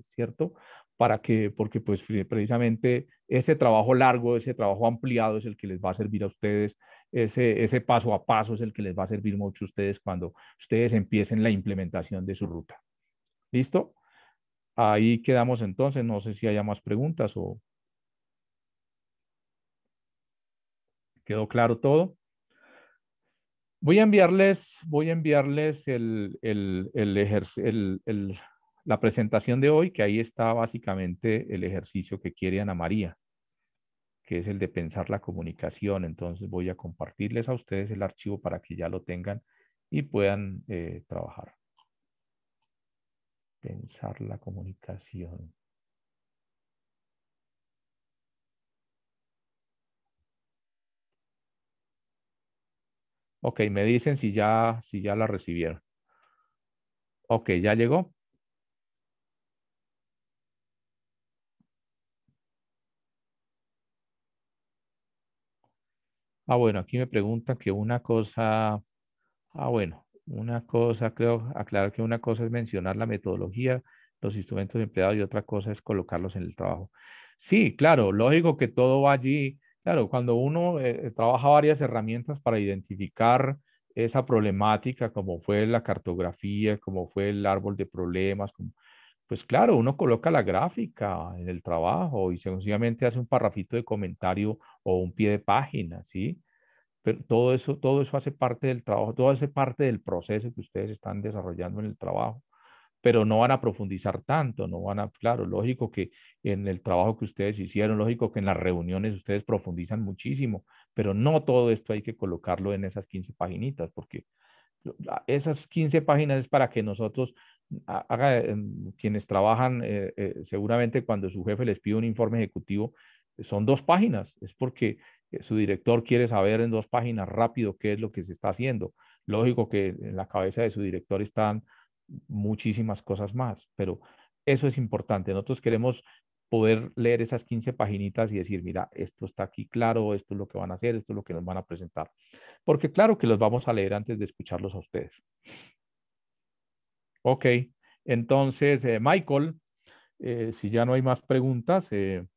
¿cierto? Porque pues precisamente ese trabajo largo, ese trabajo ampliado es el que les va a servir a ustedes, ese paso a paso es el que les va a servir mucho a ustedes cuando ustedes empiecen la implementación de su ruta. ¿Listo? Ahí quedamos entonces, no sé si haya más preguntas o quedó claro todo. Voy a enviarles la presentación de hoy, que ahí está básicamente el ejercicio que quiere Ana María, que es el de pensar la comunicación. Entonces voy a compartirles a ustedes el archivo para que ya lo tengan y puedan trabajar. Pensar la comunicación. Ok, me dicen si ya la recibieron. Ok, ¿ya llegó? Ah, bueno, aquí me preguntan que una cosa, bueno, una cosa, creo, aclarar que una cosa es mencionar la metodología, los instrumentos empleados y otra cosa es colocarlos en el trabajo. Sí, claro, lógico que todo va allí. Claro, cuando uno trabaja varias herramientas para identificar esa problemática, como fue la cartografía, como fue el árbol de problemas, pues claro, uno coloca la gráfica en el trabajo y sencillamente hace un parrafito de comentario o un pie de página, ¿sí? Pero todo eso hace parte del trabajo, todo hace parte del proceso que ustedes están desarrollando en el trabajo, pero no van a profundizar tanto, no van a, claro, lógico que en el trabajo que ustedes hicieron, lógico que en las reuniones ustedes profundizan muchísimo, pero no todo esto hay que colocarlo en esas 15 paginitas, porque esas 15 páginas es para que nosotros, quienes trabajan, seguramente cuando su jefe les pide un informe ejecutivo, son 2 páginas, es porque su director quiere saber en 2 páginas rápido qué es lo que se está haciendo. Lógico que en la cabeza de su director están muchísimas cosas más, pero eso es importante. Nosotros queremos poder leer esas 15 paginitas y decir, mira, esto está aquí claro, esto es lo que van a hacer, esto es lo que nos van a presentar. Porque claro que los vamos a leer antes de escucharlos a ustedes. Ok, entonces, Michael, si ya no hay más preguntas, se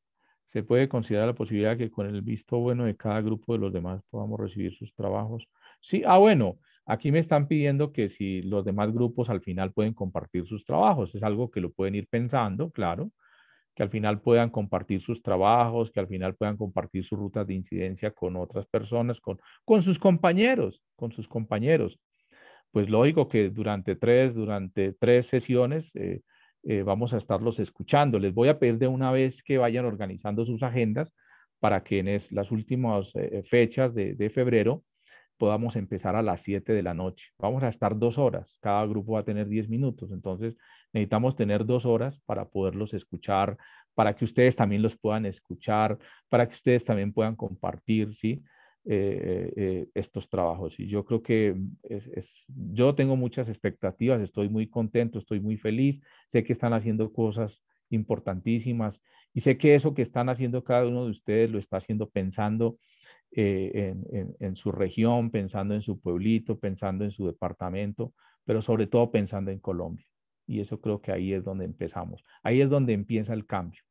puede considerar la posibilidad que con el visto bueno de cada grupo de los demás podamos recibir sus trabajos. Sí, bueno, aquí me están pidiendo que si los demás grupos al final pueden compartir sus trabajos. Es algo que lo pueden ir pensando, claro, que al final puedan compartir sus trabajos, que al final puedan compartir sus rutas de incidencia con otras personas, con sus compañeros, con sus compañeros. Pues lógico que durante tres sesiones vamos a estarlos escuchando. Les voy a pedir de una vez que vayan organizando sus agendas para que en las últimas fechas de febrero podamos empezar a las 7 de la noche. Vamos a estar 2 horas, cada grupo va a tener 10 minutos, entonces necesitamos tener 2 horas para poderlos escuchar, para que ustedes también los puedan escuchar, para que ustedes también puedan compartir, ¿sí? Estos trabajos. Y yo creo que yo tengo muchas expectativas, estoy muy contento, estoy muy feliz, sé que están haciendo cosas importantísimas y sé que eso que están haciendo cada uno de ustedes lo está haciendo pensando en su región, pensando en su pueblito, pensando en su departamento, pero sobre todo pensando en Colombia. Y eso creo que ahí es donde empezamos. Ahí es donde empieza el cambio.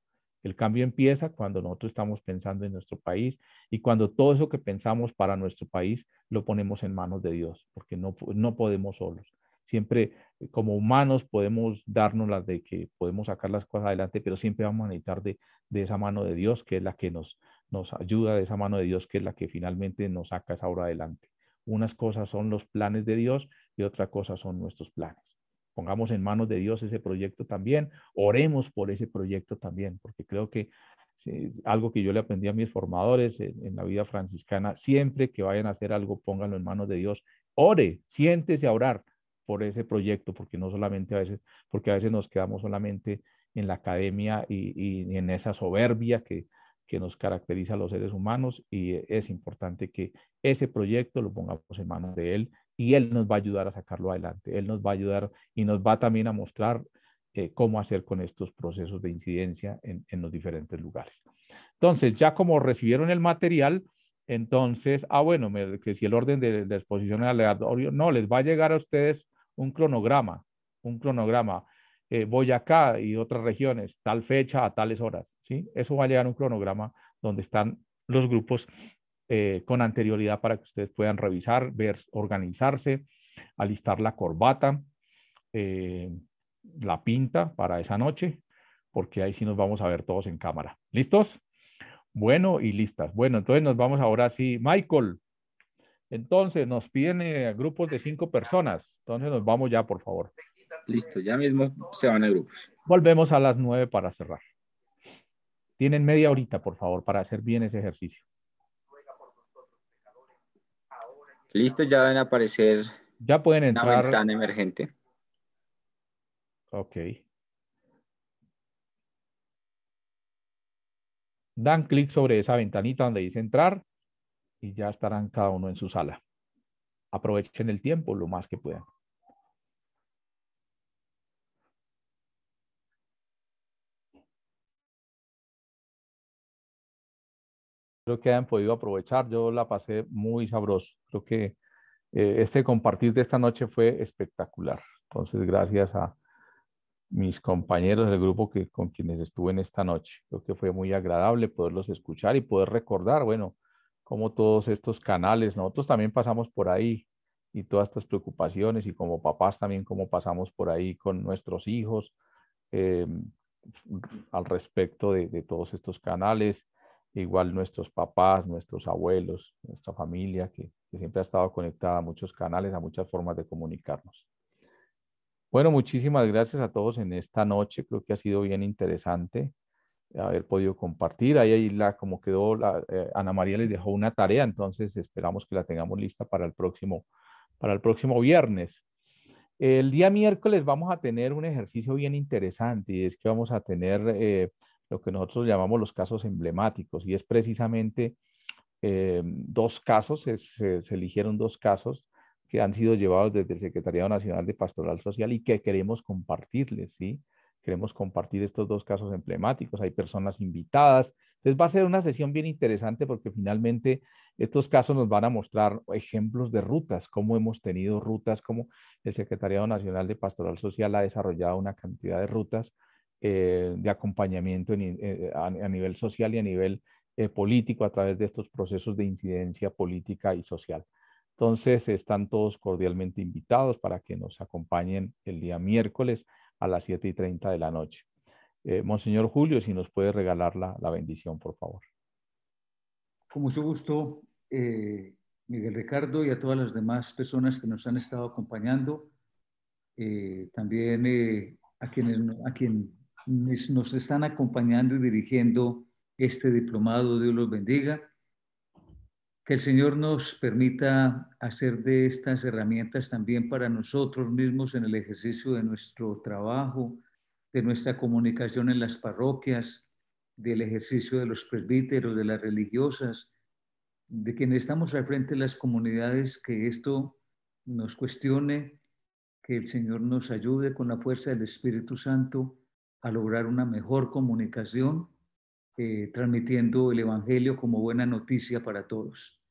El cambio empieza cuando nosotros estamos pensando en nuestro país y cuando todo eso que pensamos para nuestro país lo ponemos en manos de Dios, porque no podemos solos. Siempre como humanos podemos darnos las de que podemos sacar las cosas adelante, pero siempre vamos a necesitar de esa mano de Dios, que es la que nos ayuda, de esa mano de Dios, que es la que finalmente nos saca esa obra adelante. Unas cosas son los planes de Dios y otra cosa son nuestros planes. Pongamos en manos de Dios ese proyecto también, oremos por ese proyecto también, porque creo que algo que yo le aprendí a mis formadores en la vida franciscana, siempre que vayan a hacer algo, pónganlo en manos de Dios, ore, siéntese a orar por ese proyecto, porque no solamente a veces, porque a veces nos quedamos solamente en la academia y en esa soberbia que nos caracteriza a los seres humanos, y es importante que ese proyecto lo pongamos en manos de Él y Él nos va a ayudar a sacarlo adelante. Él nos va a ayudar y nos va también a mostrar cómo hacer con estos procesos de incidencia en los diferentes lugares. Entonces, ya como recibieron el material, entonces, bueno, que si el orden de exposición es aleatorio, no, les va a llegar a ustedes un cronograma. Boyacá y otras regiones, tal fecha a tales horas, ¿sí? Eso va a llegar un cronograma donde están los grupos con anterioridad para que ustedes puedan revisar, ver, organizarse, alistar la corbata, la pinta para esa noche, porque ahí sí nos vamos a ver todos en cámara. ¿Listos? Bueno, y listas. Bueno, entonces nos vamos ahora sí. Michael, entonces nos piden grupos de 5 personas. Entonces nos vamos ya, por favor. Listo, ya mismo se van a grupos. Volvemos a las 9 para cerrar. Tienen media horita, por favor, para hacer bien ese ejercicio. Listo, ya van a aparecer ya pueden entrar. Una ventana emergente. Ok. Dan clic sobre esa ventanita donde dice entrar y ya estarán cada uno en su sala. Aprovechen el tiempo lo más que puedan. Creo que hayan podido aprovechar. Yo la pasé muy sabroso. Creo que este compartir de esta noche fue espectacular. Entonces, gracias a mis compañeros del grupo con quienes estuve en esta noche. Creo que fue muy agradable poderlos escuchar y poder recordar, bueno, cómo todos estos canales, nosotros también pasamos por ahí y todas estas preocupaciones y como papás también cómo pasamos por ahí con nuestros hijos al respecto de todos estos canales. Igual nuestros papás, nuestros abuelos, nuestra familia, que siempre ha estado conectada a muchos canales, a muchas formas de comunicarnos. Bueno, muchísimas gracias a todos en esta noche. Creo que ha sido bien interesante haber podido compartir. Ahí como quedó, Ana María les dejó una tarea, entonces esperamos que la tengamos lista para el próximo viernes. El día miércoles vamos a tener un ejercicio bien interesante y es que vamos a tener lo que nosotros llamamos los casos emblemáticos y es precisamente 2 casos, se eligieron 2 casos que han sido llevados desde el Secretariado Nacional de Pastoral Social y que queremos compartirles, ¿sí? Queremos compartir estos 2 casos emblemáticos, hay personas invitadas. Entonces va a ser una sesión bien interesante porque finalmente estos casos nos van a mostrar ejemplos de rutas, cómo hemos tenido rutas, cómo el Secretariado Nacional de Pastoral Social ha desarrollado una cantidad de rutas de acompañamiento a nivel social y a nivel político a través de estos procesos de incidencia política y social. Entonces, están todos cordialmente invitados para que nos acompañen el día miércoles a las 7:30 de la noche. Monseñor Julio, si nos puede regalar la bendición, por favor. Con mucho gusto, Miguel Ricardo, y a todas las demás personas que nos han estado acompañando. También a quienes nos están acompañando y dirigiendo este diplomado. Dios los bendiga. Que el Señor nos permita hacer de estas herramientas también para nosotros mismos en el ejercicio de nuestro trabajo, de nuestra comunicación en las parroquias, del ejercicio de los presbíteros, de las religiosas, de quienes estamos al frente de las comunidades, que esto nos cuestione, que el Señor nos ayude con la fuerza del Espíritu Santo a lograr una mejor comunicación, transmitiendo el Evangelio como buena noticia para todos.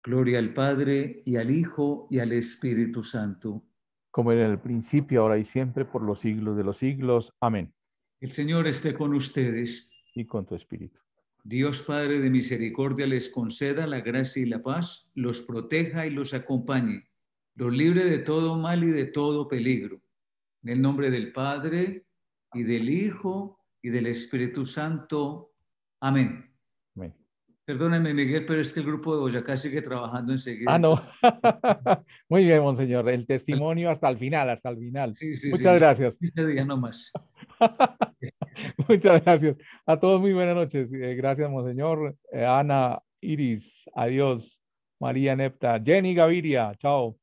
Gloria al Padre, y al Hijo, y al Espíritu Santo. Como era en el principio, ahora y siempre, por los siglos de los siglos. Amén. El Señor esté con ustedes. Y con tu espíritu. Dios Padre de misericordia les conceda la gracia y la paz, los proteja y los acompañe, los libre de todo mal y de todo peligro. En el nombre del Padre, y del Hijo, y del Espíritu Santo. Amén. Amén. Perdóneme, Miguel, pero es que el grupo de Boyacá sigue trabajando enseguida. Ah, no. Muy bien, monseñor. El testimonio hasta el final, hasta el final. Sí, sí, Muchas sí. gracias. 15 días nomás. Muchas gracias. A todos muy buenas noches. Gracias, monseñor. Ana, Iris, adiós. María Nepta, Jenny Gaviria, chao.